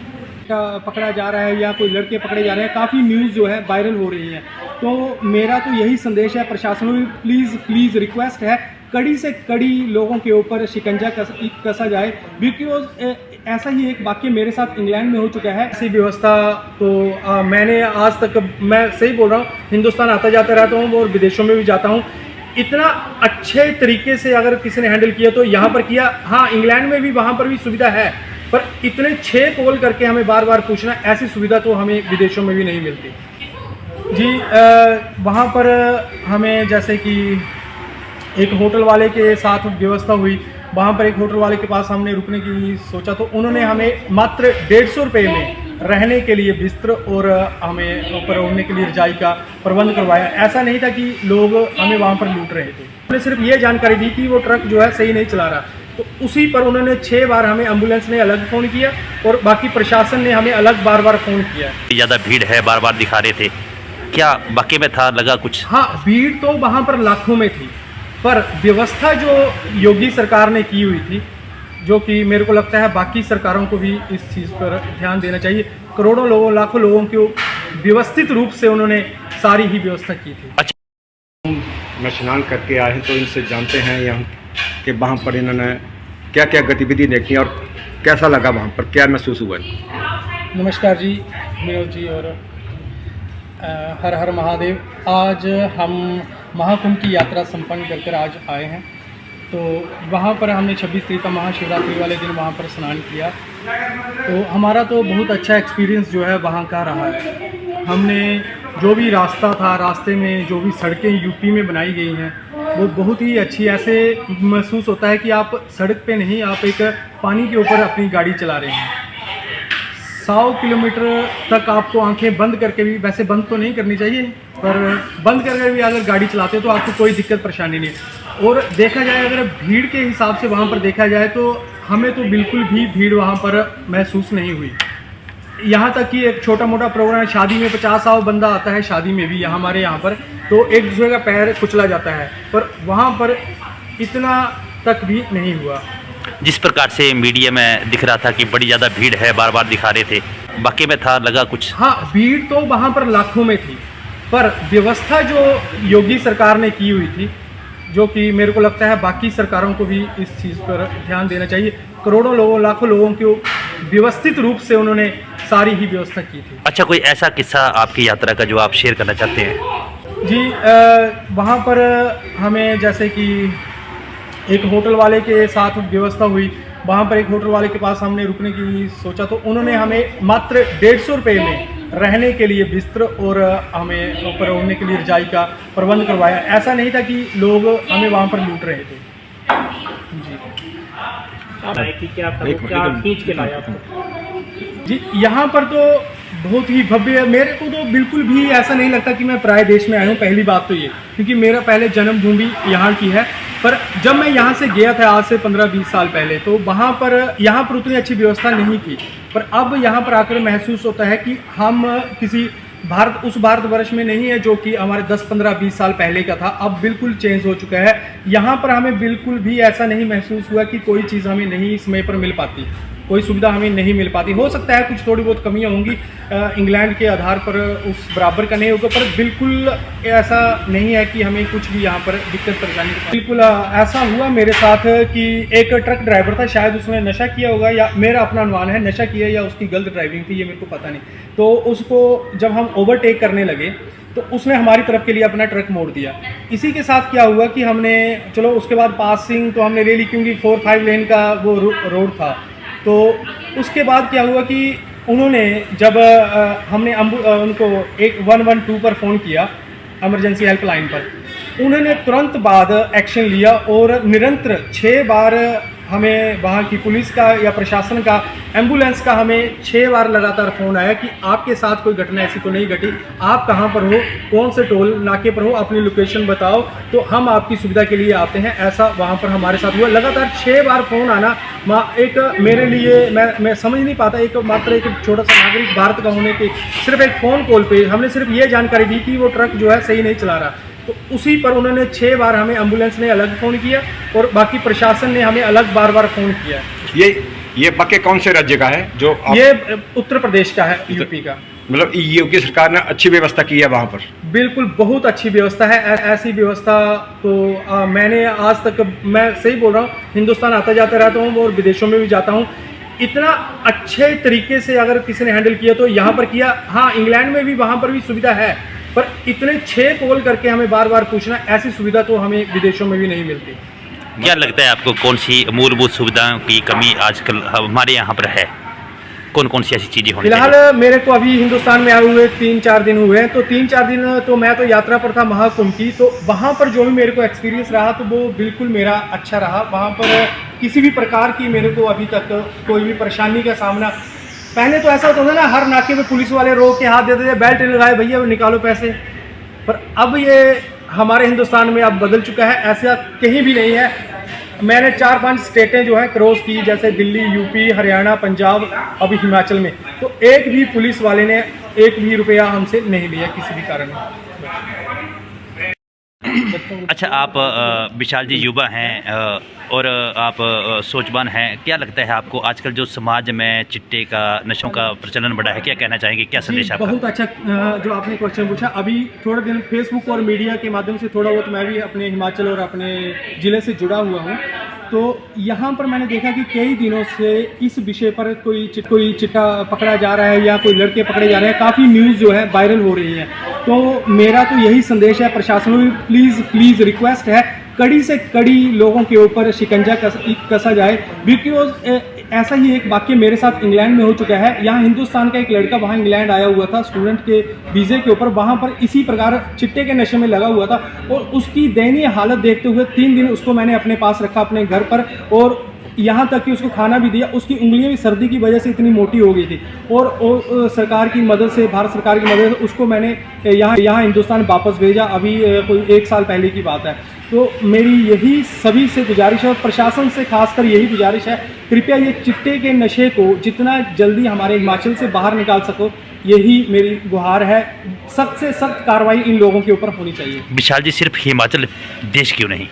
[SPEAKER 8] पकड़ा जा रहा है या कोई लड़के पकड़े जा रहे हैं, काफ़ी न्यूज़ जो है वायरल हो रही है। तो मेरा तो यही संदेश है, प्रशासन को प्लीज़ रिक्वेस्ट है, कड़ी से कड़ी लोगों के ऊपर शिकंजा कसा जाए। बिकॉज ऐसा ही एक वाक्य मेरे साथ इंग्लैंड में हो चुका है। ऐसी व्यवस्था तो मैंने आज तक, मैं सही बोल रहा हूँ, हिंदुस्तान आता जाता रहता हूँ और विदेशों में भी जाता हूँ। इतना अच्छे तरीके से अगर किसी ने हैंडल किया तो यहाँ पर किया। हाँ, इंग्लैंड में भी वहाँ पर भी सुविधा है, पर इतने 6 कॉल करके हमें बार बार पूछना, ऐसी सुविधा तो हमें विदेशों में भी नहीं मिलती जी। वहाँ पर हमें जैसे कि एक होटल वाले के साथ व्यवस्था हुई, वहाँ पर एक होटल वाले के पास हमने रुकने की सोचा तो उन्होंने हमें मात्र 150 रुपये में रहने के लिए बिस्तर और हमें ऊपर ओढ़ने के लिए रजाई का प्रबंध करवाया। ऐसा नहीं था कि लोग हमें वहाँ पर लूट रहे थे। उन्होंने सिर्फ ये जानकारी दी कि वो ट्रक जो है सही नहीं चला रहा, तो उसी पर उन्होंने 6 बार हमें एम्बुलेंस ने अलग फ़ोन किया और बाकी प्रशासन ने हमें अलग बार बार फ़ोन किया।
[SPEAKER 1] ज़्यादा भीड़ है, बार बार दिखा रहे थे, क्या वाकई में था, लगा कुछ?
[SPEAKER 8] हाँ, भीड़ तो वहाँ पर लाखों में थी, पर व्यवस्था जो योगी सरकार ने की हुई थी, जो कि मेरे को लगता है बाकी सरकारों को भी इस चीज़ पर ध्यान देना चाहिए। करोड़ों लोगों, लाखों लोगों को व्यवस्थित रूप से उन्होंने सारी ही व्यवस्था की थी।
[SPEAKER 1] अच्छा,
[SPEAKER 9] में स्नान करके आए हैं तो इनसे जानते हैं यहाँ कि वहाँ पर इन्होंने क्या क्या गतिविधि देखी और कैसा लगा, वहाँ पर क्या महसूस हुआ।
[SPEAKER 8] नमस्कार जी, विनोद जी, और हर हर महादेव। आज हम महाकुंभ की यात्रा संपन्न कर आज आए हैं। तो वहाँ पर हमने 26 तारीख का महाशिवरात्रि वाले दिन वहाँ पर स्नान किया। तो हमारा तो बहुत अच्छा एक्सपीरियंस जो है वहाँ का रहा है। हमने जो भी रास्ता था, रास्ते में जो भी सड़कें यूपी में बनाई गई हैं, वो बहुत ही अच्छी, ऐसे महसूस होता है कि आप सड़क पे नहीं, आप एक पानी के ऊपर अपनी गाड़ी चला रहे हैं। 100 किलोमीटर तक आपको आंखें बंद करके भी, वैसे बंद तो नहीं करनी चाहिए, पर बंद करके भी अगर गाड़ी चलाते हो तो आपको कोई दिक्कत परेशानी नहीं है। और देखा जाए अगर भीड़ के हिसाब से वहाँ पर देखा जाए तो हमें तो बिल्कुल भी भीड़ वहाँ पर महसूस नहीं हुई। यहाँ तक कि एक छोटा मोटा प्रोग्राम, शादी में 50-100 बंदा आता है, शादी में भी हमारे यहाँ पर, तो एक दूसरे का पैर कुचला जाता है, पर वहाँ पर इतना तक भी नहीं हुआ।
[SPEAKER 1] जिस प्रकार से मीडिया में दिख रहा था कि बड़ी ज़्यादा भीड़ है, बार बार दिखा रहे थे, वाकई में था, लगा कुछ?
[SPEAKER 8] हाँ, भीड़ तो वहाँ पर लाखों में थी, पर व्यवस्था जो योगी सरकार ने की हुई थी, जो कि मेरे को लगता है बाकी सरकारों को भी इस चीज़ पर ध्यान देना चाहिए। करोड़ों लोगों, लाखों लोगों को व्यवस्थित रूप से उन्होंने सारी ही व्यवस्था की थी।
[SPEAKER 1] अच्छा, कोई ऐसा किस्सा आपकी यात्रा का जो आप शेयर करना चाहते हैं?
[SPEAKER 8] जी, वहाँ पर हमें जैसे कि एक होटल वाले के साथ व्यवस्था हुई, वहाँ पर एक होटल वाले के पास हमने रुकने की सोचा तो उन्होंने हमें मात्र 150 रुपये में रहने के लिए बिस्तर और हमें ऊपर ओढ़ने के लिए रजाई का प्रबंध करवाया। ऐसा नहीं था कि लोग हमें वहाँ पर लूट रहे थे जी। यहाँ पर तो बहुत ही भव्य, मेरे को तो बिल्कुल भी ऐसा नहीं लगता कि मैं पराए देश में आया हूँ। पहली बात तो ये, क्योंकि मेरा पहले जन्मभूमि यहाँ की है, पर जब मैं यहाँ से गया था आज से 15-20 साल पहले, तो वहाँ पर यहाँ पर उतनी अच्छी व्यवस्था नहीं थी। पर अब यहाँ पर आकर महसूस होता है कि हम किसी उस भारतवर्ष में नहीं है जो कि हमारे 10-15-20 साल पहले का था। अब बिल्कुल चेंज हो चुका है। यहाँ पर हमें बिल्कुल भी ऐसा नहीं महसूस हुआ कि कोई चीज़ हमें नहीं समय पर मिल पाती। कोई सुविधा हमें नहीं मिल पाती। हो सकता है कुछ थोड़ी बहुत कमियां होंगी इंग्लैंड के आधार पर, उस बराबर का नहीं होगा, पर बिल्कुल ऐसा नहीं है कि हमें कुछ भी यहाँ पर दिक्कत परेशानी। बिल्कुल ऐसा हुआ मेरे साथ कि एक ट्रक ड्राइवर था, शायद उसने नशा किया होगा, या मेरा अपना अनुमान है नशा किया या उसकी गलत ड्राइविंग थी, ये मेरे को पता नहीं। तो उसको जब हम ओवरटेक करने लगे तो उसने हमारी तरफ के लिए अपना ट्रक मोड़ दिया। इसी के साथ क्या हुआ कि हमने चलो उसके बाद पासिंग तो हमने ले ली, क्योंकि 4-5 लेन का वो रोड था। तो उसके बाद क्या हुआ कि उन्होंने जब हमने उनको 112 पर फ़ोन किया, इमरजेंसी हेल्पलाइन पर, उन्होंने तुरंत बाद एक्शन लिया और निरंतर 6 बार हमें वहाँ की पुलिस का या प्रशासन का, एम्बुलेंस का हमें 6 बार लगातार फ़ोन आया कि आपके साथ कोई घटना ऐसी तो नहीं घटी, आप कहाँ पर हो, कौन से टोल नाके पर हो, अपनी लोकेशन बताओ तो हम आपकी सुविधा के लिए आते हैं। ऐसा वहाँ पर हमारे साथ हुआ। लगातार 6 बार फ़ोन आना एक मेरे लिए मैं समझ नहीं पाता। एक मात्र एक छोटा सा नागरिक भारत का होने के सिर्फ एक फ़ोन कॉल पे हमने सिर्फ ये जानकारी दी कि वो ट्रक जो है सही नहीं चला रहा, तो उसी पर उन्होंने 6 बार हमें एम्बुलेंस ने अलग फ़ोन किया और बाकी प्रशासन ने हमें अलग बार फ़ोन किया।
[SPEAKER 9] ये पक्के कौन से राज्य का है? जो
[SPEAKER 8] ये उत्तर प्रदेश का है, यूपी का।
[SPEAKER 9] मतलब योगी सरकार ने अच्छी व्यवस्था की है वहाँ पर?
[SPEAKER 8] बिल्कुल बहुत अच्छी व्यवस्था है। ऐसी व्यवस्था तो मैंने आज तक, मैं सही बोल रहा हूँ, हिंदुस्तान आता जाता रहता हूँ और विदेशों में भी जाता हूँ, इतना अच्छे तरीके से अगर किसी ने हैंडल किया तो यहाँ पर किया। हाँ, इंग्लैंड में भी वहाँ पर भी सुविधा है, पर इतने 6 कॉल करके हमें बार बार पूछना, ऐसी सुविधा तो हमें विदेशों में भी नहीं मिलती।
[SPEAKER 1] क्या लगता है आपको, कौन सी मूलभूत सुविधाओं की कमी आजकल हमारे यहाँ पर है? कौन कौन सी ऐसी चीज़ें होनी चाहिए?
[SPEAKER 8] फिलहाल मेरे को अभी हिंदुस्तान में आए हुए 3-4 दिन हुए हैं, तो 3-4 दिन तो मैं तो यात्रा पर था महाकुंभ की, तो वहाँ पर जो भी मेरे को एक्सपीरियंस रहा तो वो बिल्कुल मेरा अच्छा रहा। वहाँ पर किसी भी प्रकार की मेरे को अभी तक कोई भी परेशानी का सामना, पहले तो ऐसा होता था ना, हर नाके पे पुलिस वाले रोक के हाथ देते थे, बेल्ट लगाए भैया निकालो पैसे, पर अब ये हमारे हिंदुस्तान में अब बदल चुका है, ऐसा कहीं भी नहीं है। मैंने 4-5 स्टेटें जो है क्रॉस की, जैसे दिल्ली, यूपी, हरियाणा, पंजाब, अभी हिमाचल में, तो एक भी पुलिस वाले ने 1 भी रुपया हमसे नहीं लिया किसी भी कारण।
[SPEAKER 1] अच्छा, आप विशाल जी युवा हैं और आप सोचवान हैं, क्या लगता है आपको आजकल जो समाज में चिट्टे का, नशों का प्रचलन बढ़ा है, क्या कहना चाहेंगे, क्या संदेश आपका?
[SPEAKER 8] बहुत अच्छा जो आपने क्वेश्चन पूछा। अभी थोड़े दिन फेसबुक और मीडिया के माध्यम से थोड़ा बहुत मैं भी अपने हिमाचल और अपने ज़िले से जुड़ा हुआ हूँ, तो यहाँ पर मैंने देखा कि कई दिनों से इस विषय पर कोई चिट्टा पकड़ा जा रहा है या कोई लड़के पकड़े जा रहे हैं, काफ़ी न्यूज़ जो है वायरल हो रही है। तो मेरा तो यही संदेश है प्रशासन में, प्लीज़ रिक्वेस्ट है, कड़ी से कड़ी लोगों के ऊपर शिकंजा कसा जाए। बिकॉज ऐसा ही एक वाक्य मेरे साथ इंग्लैंड में हो चुका है। यहाँ हिंदुस्तान का एक लड़का वहाँ इंग्लैंड आया हुआ था स्टूडेंट के वीज़े के ऊपर, वहाँ पर इसी प्रकार चिट्टे के नशे में लगा हुआ था और उसकी दयनीय हालत देखते हुए 3 दिन उसको मैंने अपने पास रखा अपने घर पर, और यहाँ तक कि उसको खाना भी दिया। उसकी उंगलियां भी सर्दी की वजह से इतनी मोटी हो गई थी, और सरकार की मदद से, भारत सरकार की मदद से उसको मैंने यहाँ हिंदुस्तान वापस भेजा। अभी कोई 1 साल पहले की बात है। तो मेरी यही सभी से गुजारिश है और प्रशासन से खासकर यही गुजारिश है, कृपया ये चिट्टे के नशे को जितना जल्दी हमारे हिमाचल से बाहर निकाल सको, यही मेरी गुहार है। सख्त से सख्त कार्रवाई इन लोगों के ऊपर होनी चाहिए।
[SPEAKER 1] विशाल जी, सिर्फ हिमाचल देश क्यों नहीं?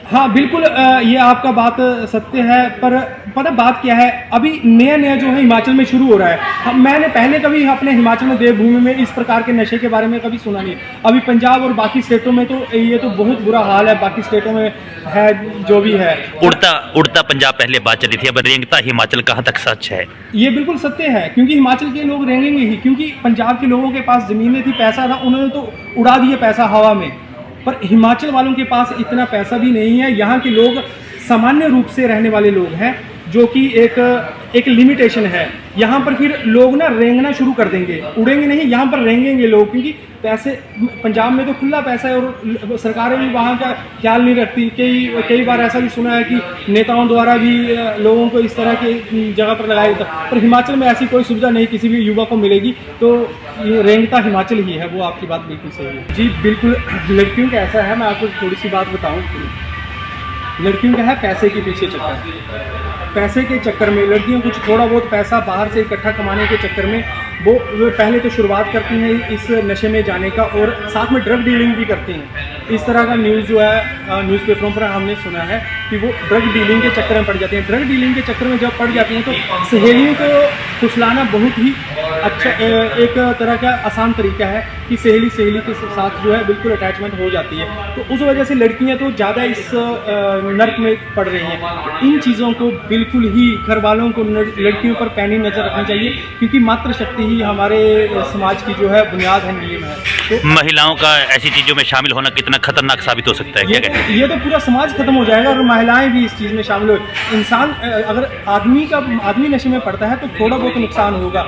[SPEAKER 8] हाँ बिल्कुल, ये आपका बात सत्य है, पर पता बात क्या है, अभी नया जो है हिमाचल में शुरू हो रहा है। मैंने पहले कभी अपने हिमाचल में देवभूमि में इस प्रकार के नशे के बारे में कभी सुना नहीं। अभी पंजाब और बाकी स्टेटों में तो ये तो बहुत बुरा हाल है, बाकी स्टेटों में है जो भी है।
[SPEAKER 1] उड़ता पंजाब पहले बात चली थी, अब रेंगता हिमाचल कहाँ तक सच है?
[SPEAKER 8] ये बिल्कुल सत्य है, क्योंकि हिमाचल के लोग रेंगेंगे ही, क्योंकि पंजाब के लोगों के पास ज़मीनें थी, पैसा था, उन्होंने तो उड़ा दिया पैसा हवा में, पर हिमाचल वालों के पास इतना पैसा भी नहीं है। यहाँ के लोग सामान्य रूप से रहने वाले लोग हैं, जो कि एक लिमिटेशन है। यहाँ पर फिर लोग ना रेंगना शुरू कर देंगे, उड़ेंगे नहीं, यहाँ पर रेंगेंगे लोग, क्योंकि पैसे पंजाब में तो खुला पैसा है और सरकारें भी वहाँ का ख्याल नहीं रखती। कई बार ऐसा भी सुना है कि नेताओं द्वारा भी लोगों को इस तरह की जगह पर लगाया जाता है, पर हिमाचल में ऐसी कोई सुविधा नहीं किसी भी युवा को मिलेगी। तो ये रेंगता हिमाचल ही है, वो आपकी बात बिल्कुल सही है जी। बिल्कुल, लड़कियों का ऐसा है, मैं आपको थोड़ी सी बात बताऊँ। लड़कियों का है पैसे के पीछे चक्कर, पैसे के चक्कर में लड़कियां कुछ थोड़ा बहुत पैसा बाहर से इकट्ठा कमाने के चक्कर में वो पहले तो शुरुआत करती हैं इस नशे में जाने का, और साथ में ड्रग डीलिंग भी करती हैं। इस तरह का न्यूज़ जो है न्यूज़पेपरों पर हमने सुना है कि वो ड्रग डीलिंग के चक्कर में पड़ जाती हैं। ड्रग डीलिंग के चक्कर में जब पड़ जाती हैं तो सहेलियों को फुसलाना बहुत ही अच्छा एक तरह का आसान तरीका है कि सहेली के साथ जो है बिल्कुल अटैचमेंट हो जाती है। तो उस वजह से लड़कियां तो ज़्यादा इस नर्क में पड़ रही हैं। इन चीज़ों को बिल्कुल ही घर वालों को लड़कियों पर पैनी नज़र रखनी चाहिए, क्योंकि मातृशक्ति ही हमारे समाज की जो है बुनियाद है, नींव है। तो
[SPEAKER 1] महिलाओं का ऐसी चीज़ों में शामिल होना कितना खतरनाक साबित हो सकता है, क्या कहते हैं?
[SPEAKER 8] ये तो पूरा समाज खत्म हो जाएगा और महिलाएं भी इस चीज़ में शामिल हो। इंसान अगर आदमी नशे में पड़ता है तो थोड़ा बहुत नुकसान होगा,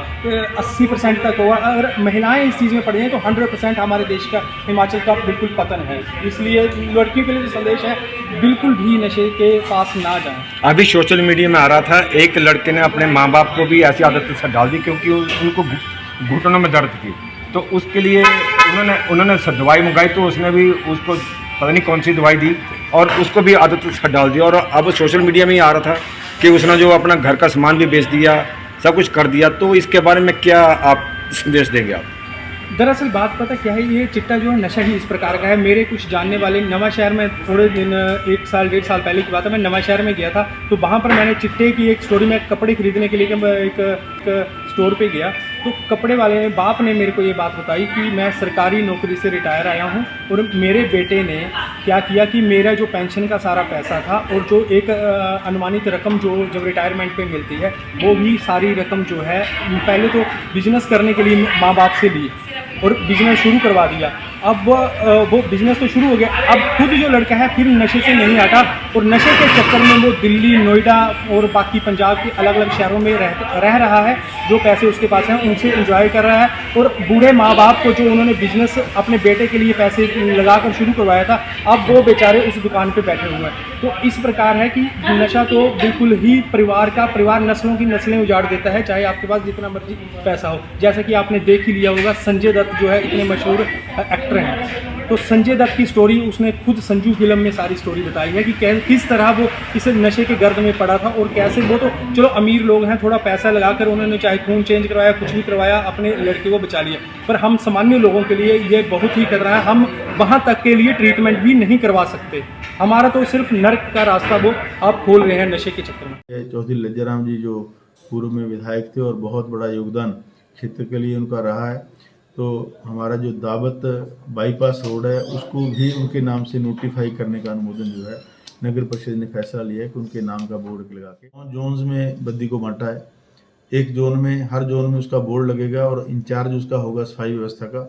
[SPEAKER 8] 80% तक होगा। अगर महिलाएं इस चीज़ में पड़ जाएं तो 100% हमारे देश का, हिमाचल का बिल्कुल पतन है। इसलिए लड़कियों के लिए जो संदेश है, बिल्कुल भी नशे के पास ना जाएं।
[SPEAKER 9] अभी सोशल मीडिया में आ रहा था, एक लड़के ने अपने माँ बाप को भी ऐसी आदत से डाल दी क्योंकि उनको घुटनों में दर्द थी, तो उसके लिए उन्होंने दवाई मंगाई, तो उसने भी उसको पता नहीं कौन सी दवाई दी और उसको भी आदत से डाल दी। और अब सोशल मीडिया में ही आ रहा था कि उसने जो अपना घर का सामान भी बेच दिया, सब कुछ कर दिया। तो इसके बारे में क्या आप संदेश देंगे आप?
[SPEAKER 8] दरअसल बात पता क्या है, ये चिट्टा जो है नशा ही इस प्रकार का है। मेरे कुछ जानने वाले नवा शहर में थोड़े दिन 1 साल 1.5 साल पहले की बात है, मैं नवा शहर में गया था, तो वहाँ पर मैंने चिट्टे की एक स्टोरी में कपड़े खरीदने के लिए एक स्टोर पे गया, तो कपड़े वाले ने बाप ने मेरे को ये बात बताई कि मैं सरकारी नौकरी से रिटायर आया हूँ और मेरे बेटे ने क्या किया कि मेरा जो पेंशन का सारा पैसा था और जो एक अनुमानित रकम जो जब रिटायरमेंट पे मिलती है, वो भी सारी रकम जो है पहले तो बिजनेस करने के लिए माँ बाप से ली और बिजनेस शुरू करवा दिया। अब वो बिजनेस तो शुरू हो गया, अब खुद जो लड़का है फिर नशे से नहीं हटा और नशे के चक्कर में वो दिल्ली, नोएडा और बाकी पंजाब के अलग अलग शहरों में रह रहा है। जो पैसे उसके पास हैं उनसे एंजॉय कर रहा है और बूढ़े माँ बाप को जो उन्होंने बिजनेस अपने बेटे के लिए पैसे लगाकर शुरू करवाया था, अब वो बेचारे उस दुकान पे बैठे हुए हैं। तो इस प्रकार है कि नशा तो बिल्कुल ही परिवार नस्लों की नस्लें उजाड़ देता है, चाहे आपके पास जितना मर्जी पैसा हो। जैसा कि आपने देख ही लिया होगा, संजय दत्त जो है इतने मशहूर एक्टर हैं, तो संजय दत्त की स्टोरी उसने खुद संजू फिल्म में सारी स्टोरी बताई है कि किस तरह वो इस नशे के गर्द में पड़ा था और कैसे वो तो चलो अमीर लोग हैं, थोड़ा पैसा लगाकर उन्होंने चाहे खून चेंज करवाया, कुछ भी करवाया, अपने लड़के को बचा लिया, पर हम सामान्य लोगों के लिए ये बहुत ही खतरा है। हम वहाँ तक के लिए ट्रीटमेंट भी नहीं करवा सकते। हमारा तो सिर्फ नर्क का रास्ता वो आप खोल रहे हैं नशे के चक्कर में।
[SPEAKER 6] चौधरी लज्जाराम जी जो पूर्व में विधायक थे और बहुत बड़ा योगदान क्षेत्र के लिए उनका रहा है, तो हमारा जो दावत बाईपास रोड है उसको भी उनके नाम से नोटिफाई करने का अनुमोदन जो है नगर परिषद ने फैसला लिया है कि उनके नाम का बोर्ड लगा के जोन्स में बद्दी को बांटा है। एक जोन में, हर जोन में उसका बोर्ड लगेगा और इंचार्ज उसका होगा सफाई व्यवस्था का।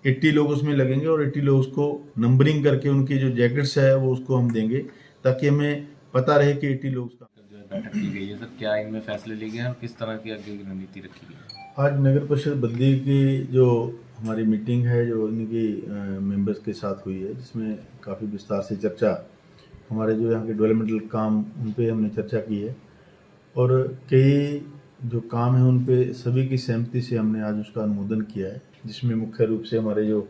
[SPEAKER 6] 80 लोग उसमें लगेंगे और 80 लोग उसको नंबरिंग करके उनकी जो जैकेट्स है वो उसको हम देंगे ताकि हमें पता रहे कि 80 लोग उसका।
[SPEAKER 7] बैठक की गई है सर, क्या इनमें फैसले लिए गए हैं और किस तरह की आगे की रणनीति रखी गई है?
[SPEAKER 6] आज नगर परिषद बद्दी की जो हमारी मीटिंग है जो इनकी मेंबर्स के साथ हुई है, जिसमें काफ़ी विस्तार से चर्चा हमारे जो यहाँ के डेवलपमेंटल काम उन पे हमने चर्चा की है और कई जो काम है उन पे सभी की सहमति से हमने आज उसका अनुमोदन किया है, जिसमें मुख्य रूप से हमारे जो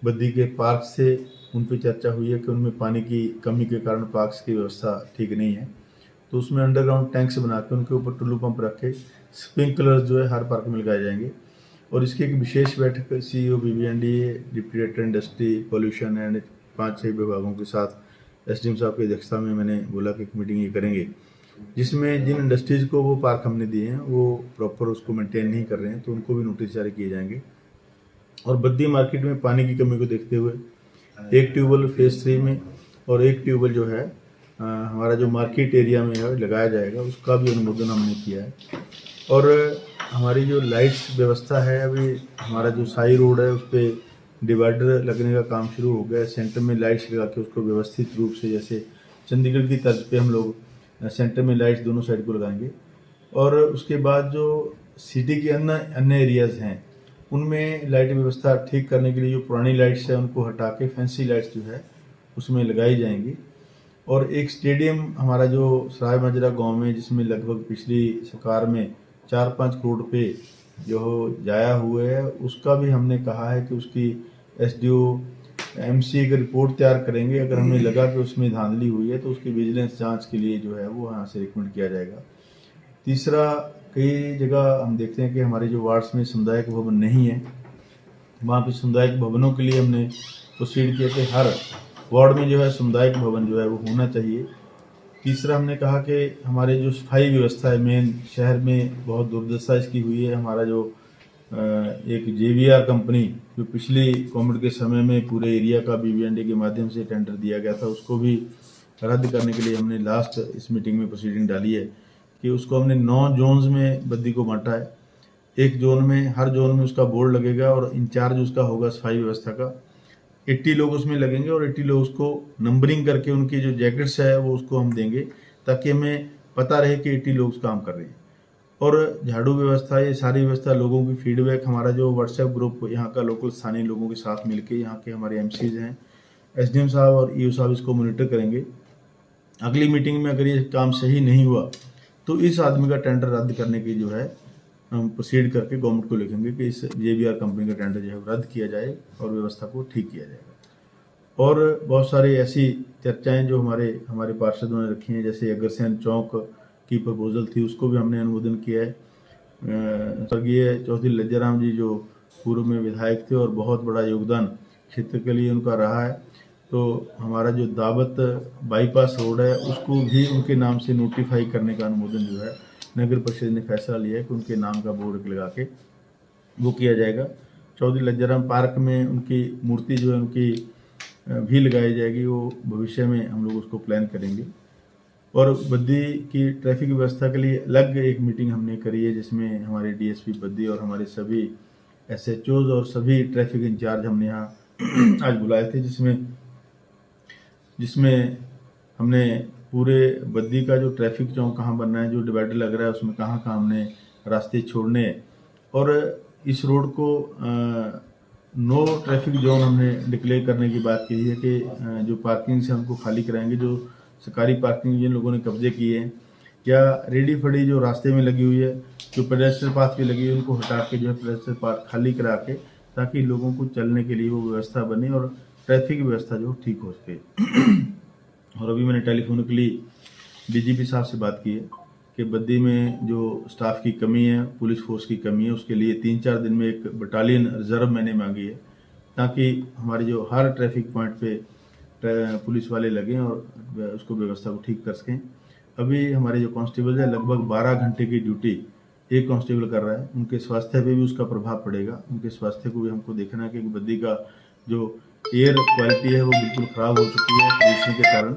[SPEAKER 6] बद्दी के पार्क से उन पे चर्चा हुई है कि उनमें पानी की कमी के कारण पार्क्स की व्यवस्था ठीक नहीं है, तो उसमें अंडरग्राउंड टैंक्स बना के उनके ऊपर टुल्लू पंप रख के स्प्रिंकलर्स जो है हर पार्क में लगाए जाएंगे। और इसकी एक विशेष बैठक CEO BBNDA, deputy director industry, pollution and 5-6 विभागों के साथ SDM साहब की अध्यक्षता में मैंने बोला कि एक मीटिंग ये करेंगे, जिसमें जिन इंडस्ट्रीज़ को वो पार्क हमने दिए हैं वो प्रॉपर उसको मेंटेन नहीं कर रहे हैं तो उनको भी नोटिस जारी किए जाएंगे। और बद्दी मार्केट में पानी की कमी को देखते हुए एक ट्यूबवेल फेज़ 3 में और एक ट्यूबवेल जो है हमारा जो मार्केट एरिया में है लगाया जाएगा, उसका भी अनुमोदन हमने किया है। और हमारी जो लाइट्स व्यवस्था है, अभी हमारा जो साई रोड है उस पर डिवाइडर लगने का काम शुरू हो गया है। सेंटर में लाइट्स लगा के उसको व्यवस्थित रूप से, जैसे चंडीगढ़ की तर्ज पे हम लोग सेंटर में लाइट्स दोनों साइड को लगाएंगे। और उसके बाद जो सिटी के अन्य एरियाज़ हैं उनमें लाइट व्यवस्था ठीक करने के लिए जो पुरानी लाइट्स है उनको हटा के फैंसी लाइट्स जो है उसमें लगाई जाएंगी। और एक स्टेडियम हमारा जो सराय माजरा गाँव में, जिसमें लगभग पिछली सरकार में 4-5 करोड़ रुपये जो जाया हुए है, उसका भी हमने कहा है कि उसकी SDO MC की रिपोर्ट तैयार करेंगे। अगर हमें लगा कि उसमें धांधली हुई है तो उसकी विजिलेंस जांच के लिए जो है वो यहाँ से रिकमेंड किया जाएगा। तीसरा, कई जगह हम देखते हैं कि हमारे जो वार्ड्स में सामुदायिक भवन नहीं है, वहाँ पे सामुदायिक भवनों के लिए हमने प्रोसीड किया कि हर वार्ड में जो है सामुदायिक भवन जो है वो होना चाहिए। तीसरा हमने कहा कि हमारे जो सफाई व्यवस्था है मेन शहर में बहुत दुर्दशा इसकी हुई है। हमारा जो एक JVR कंपनी जो पिछली कोविड के समय में पूरे एरिया का BBND के माध्यम से टेंडर दिया गया था उसको भी रद्द करने के लिए हमने लास्ट इस मीटिंग में प्रोसीडिंग डाली है कि उसको हमने 9 जोन्स में बद्दी को बांटा है। एक जोन में हर जोन में उसका बोर्ड लगेगा और इंचार्ज उसका होगा सफाई व्यवस्था का। 80 लोग उसमें लगेंगे और 80 लोग उसको नंबरिंग करके उनकी जो जैकेट्स है वो उसको हम देंगे ताकि हमें पता रहे कि 80 लोग काम कर रहे हैं। और झाड़ू व्यवस्था, ये सारी व्यवस्था लोगों की फीडबैक हमारा जो व्हाट्सएप ग्रुप यहाँ का लोकल स्थानीय लोगों के साथ मिलके यहाँ के हमारे MCs हैं, SDM साहब और EO साहब इसको मॉनिटर करेंगे। अगली मीटिंग में अगर ये काम सही नहीं हुआ तो इस आदमी का टेंडर रद्द करने की जो है हम प्रोसीड करके गवर्नमेंट को लिखेंगे कि इस JVR कंपनी का टेंडर जो है रद्द किया जाए और व्यवस्था को ठीक किया जाएगा। और बहुत सारी ऐसी चर्चाएं जो हमारे पार्षदों ने रखी हैं, जैसे अग्रसेन चौक की प्रपोजल थी उसको भी हमने अनुमोदन किया है। स्वर्गीय चौधरी लज्जाराम जी जो पूर्व में विधायक थे और बहुत बड़ा योगदान क्षेत्र के लिए उनका रहा है, तो हमारा जो दावत बाईपास रोड है उसको भी उनके नाम से नोटिफाई करने का अनुमोदन जो है नगर परिषद ने फैसला लिया है कि उनके नाम का बोर्ड लगा के वो किया जाएगा। चौधरी लज्जाराम पार्क में उनकी मूर्ति जो है उनकी भी लगाई जाएगी, वो भविष्य में हम लोग उसको प्लान करेंगे। और बद्दी की ट्रैफिक व्यवस्था के लिए अलग एक मीटिंग हमने करी है जिसमें हमारे DSP बद्दी और हमारे सभी SHOs और सभी ट्रैफिक इंचार्ज हमने यहाँ आज बुलाए थे, जिसमें हमने पूरे बद्दी का जो ट्रैफिक चौक कहाँ बनना है, जो डिवाइडर लग रहा है उसमें कहाँ कहाँ हमने रास्ते छोड़ने हैं और इस रोड को नो ट्रैफिक जोन हमने डिक्लेयर करने की बात की है कि जो पार्किंग से हमको खाली कराएंगे, जो सरकारी पार्किंग जिन लोगों ने कब्जे किए हैं या रेडी फड़ी जो रास्ते में लगी हुई है, जो पेडेस्ट्रियल पाथ पे लगी हुई है, उनको हटा के जो है पेडेस्ट्रियल पाथ खाली करा के ताकि लोगों को चलने के लिए वो व्यवस्था बने और ट्रैफिक व्यवस्था जो ठीक हो सके। और अभी मैंने टेलीफोनिकली DGP साहब से बात की है कि बद्दी में जो स्टाफ की कमी है, पुलिस फोर्स की कमी है, उसके लिए 3-4 दिन में एक बटालियन रिजर्व मैंने मांगी है ताकि हमारे जो हर ट्रैफिक पॉइंट पे पुलिस वाले लगें और उसको व्यवस्था को ठीक कर सकें। अभी हमारे जो कांस्टेबल है लगभग 12 घंटे की ड्यूटी एक कांस्टेबल कर रहा है, उनके स्वास्थ्य पे भी उसका प्रभाव पड़ेगा। उनके स्वास्थ्य को भी हमको देखना है कि बद्दी का जो एयर क्वालिटी है वो बिल्कुल ख़राब हो चुकी है पोल्यूशन के कारण।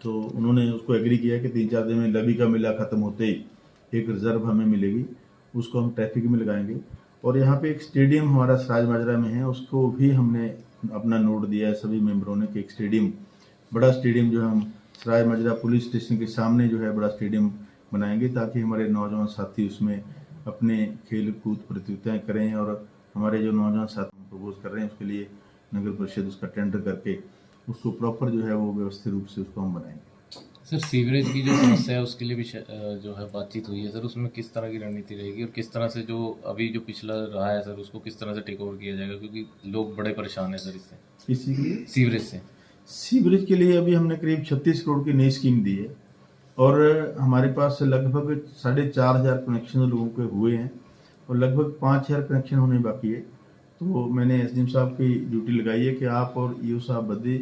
[SPEAKER 6] तो उन्होंने उसको एग्री किया कि 3-4 दिन में लबी का मेला ख़त्म होते ही एक रिजर्व हमें मिलेगी, उसको हम ट्रैफिक में लगाएंगे। और यहाँ पे एक स्टेडियम हमारा सराज माजरा में है, उसको भी हमने अपना नोट दिया है सभी मेंबरों ने कि एक स्टेडियम, बड़ा स्टेडियम जो हम सराज माजरा पुलिस स्टेशन के सामने जो है बड़ा स्टेडियम बनाएंगे ताकि हमारे नौजवान साथी उसमें अपने खेल कूद प्रतियोगिताएँ करें। और हमारे जो नौजवान साथी हम प्रपोज कर रहे हैं उसके लिए नगर परिषद उसका टेंडर करके उसको प्रॉपर जो है वो व्यवस्थित रूप से उसको हम बनाएंगे।
[SPEAKER 7] सर, सीवरेज की जो समस्या है उसके लिए भी जो है बातचीत हुई है सर, उसमें किस तरह की रणनीति रहेगी और किस तरह से जो अभी जो पिछला रहा है सर उसको किस तरह से टेक ओवर किया जाएगा, क्योंकि लोग बड़े परेशान हैं सर इससे।
[SPEAKER 6] इसी के लिए
[SPEAKER 7] सीवरेज से
[SPEAKER 6] सीवरेज के लिए अभी हमने करीब 36 करोड़ की नई स्कीम दी है और हमारे पास लगभग 4,500 कनेक्शन लोगों के हुए हैं और लगभग 5,000 कनेक्शन होने बाकी है। तो मैंने SDM साहब की ड्यूटी लगाई है कि आप और EO साहब बद्दी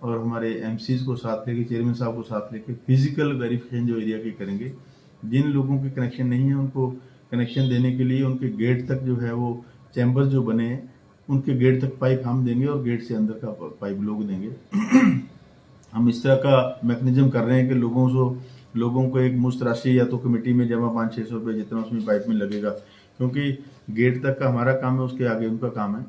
[SPEAKER 6] और हमारे MCs को साथ लेके, चेयरमैन साहब को साथ लेके फिजिकल वेरिफिकेशन जो एरिया की करेंगे। जिन लोगों के कनेक्शन नहीं है उनको कनेक्शन देने के लिए उनके गेट तक जो है वो चैम्बर्स जो बने हैं उनके गेट तक पाइप हम देंगे और गेट से अंदर का पाइप लोग देंगे। हम इस तरह का मैकेनिज्म कर रहे हैं कि लोगों को एक मुश्त राशि या तो कमेटी में जमा 500-600 रुपये जितना उसमें पाइप में लगेगा, क्योंकि गेट तक का हमारा काम है, उसके आगे उनका काम है,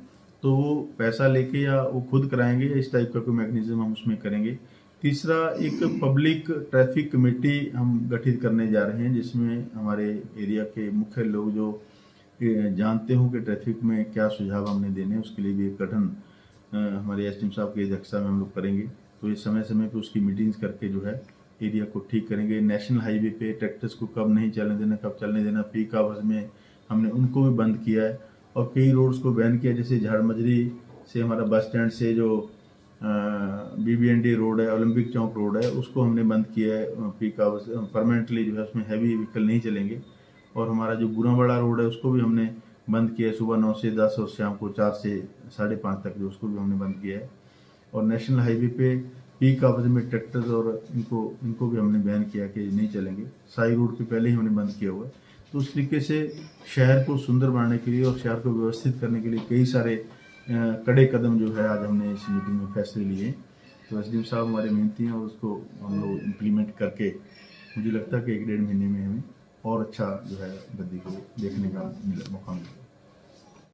[SPEAKER 6] तो वो पैसा लेके या वो खुद कराएंगे, इस टाइप का कोई मैकेनिज्म हम उसमें करेंगे। तीसरा, एक पब्लिक ट्रैफिक कमेटी हम गठित करने जा रहे हैं जिसमें हमारे एरिया के मुख्य लोग जो जानते हो कि ट्रैफिक में क्या सुझाव हमने देने, उसके लिए भी एक गठन हमारे SDM साहब की अध्यक्षता में हम लोग करेंगे। तो ये समय समय पे उसकी मीटिंग्स करके जो है एरिया को ठीक करेंगे। नेशनल हाईवे पे ट्रैक्टर्स को कब नहीं चलने देना, कब चलने देना, पीक आवर्स में हमने उनको भी बंद किया है और कई रोड्स को बैन किया, जैसे झाड़मजरी से हमारा बस स्टैंड से जो BBND रोड है, ओलंपिक चौक रोड है, उसको हमने बंद किया है पीक आवर्स परमानेंटली जो है, उसमें हैवी व्हीकल नहीं चलेंगे। और हमारा जो बुराबड़ा रोड है उसको भी हमने बंद किया है, सुबह 9 से 10 और शाम को 4 से 5:30 तक जो उसको भी हमने बंद किया है। और नेशनल हाईवे पे पीक आवर्स में ट्रैक्टर्स और इनको भी हमने बैन किया कि नहीं चलेंगे। साई रोड पे पहले ही हमने बंद किया हुआ है। तो उस तरीके से शहर को सुंदर बनाने के लिए और शहर को व्यवस्थित करने के लिए कई सारे कड़े कदम जो है आज हमने इस मीटिंग में फैसले लिए। तो एसडीएम साहब हमारे मेहनती हैं और उसको हम लोग इम्प्लीमेंट करके मुझे लगता है कि 1-1.5 महीने में हमें और अच्छा जो है गद्दी को देखने का मौका मिला।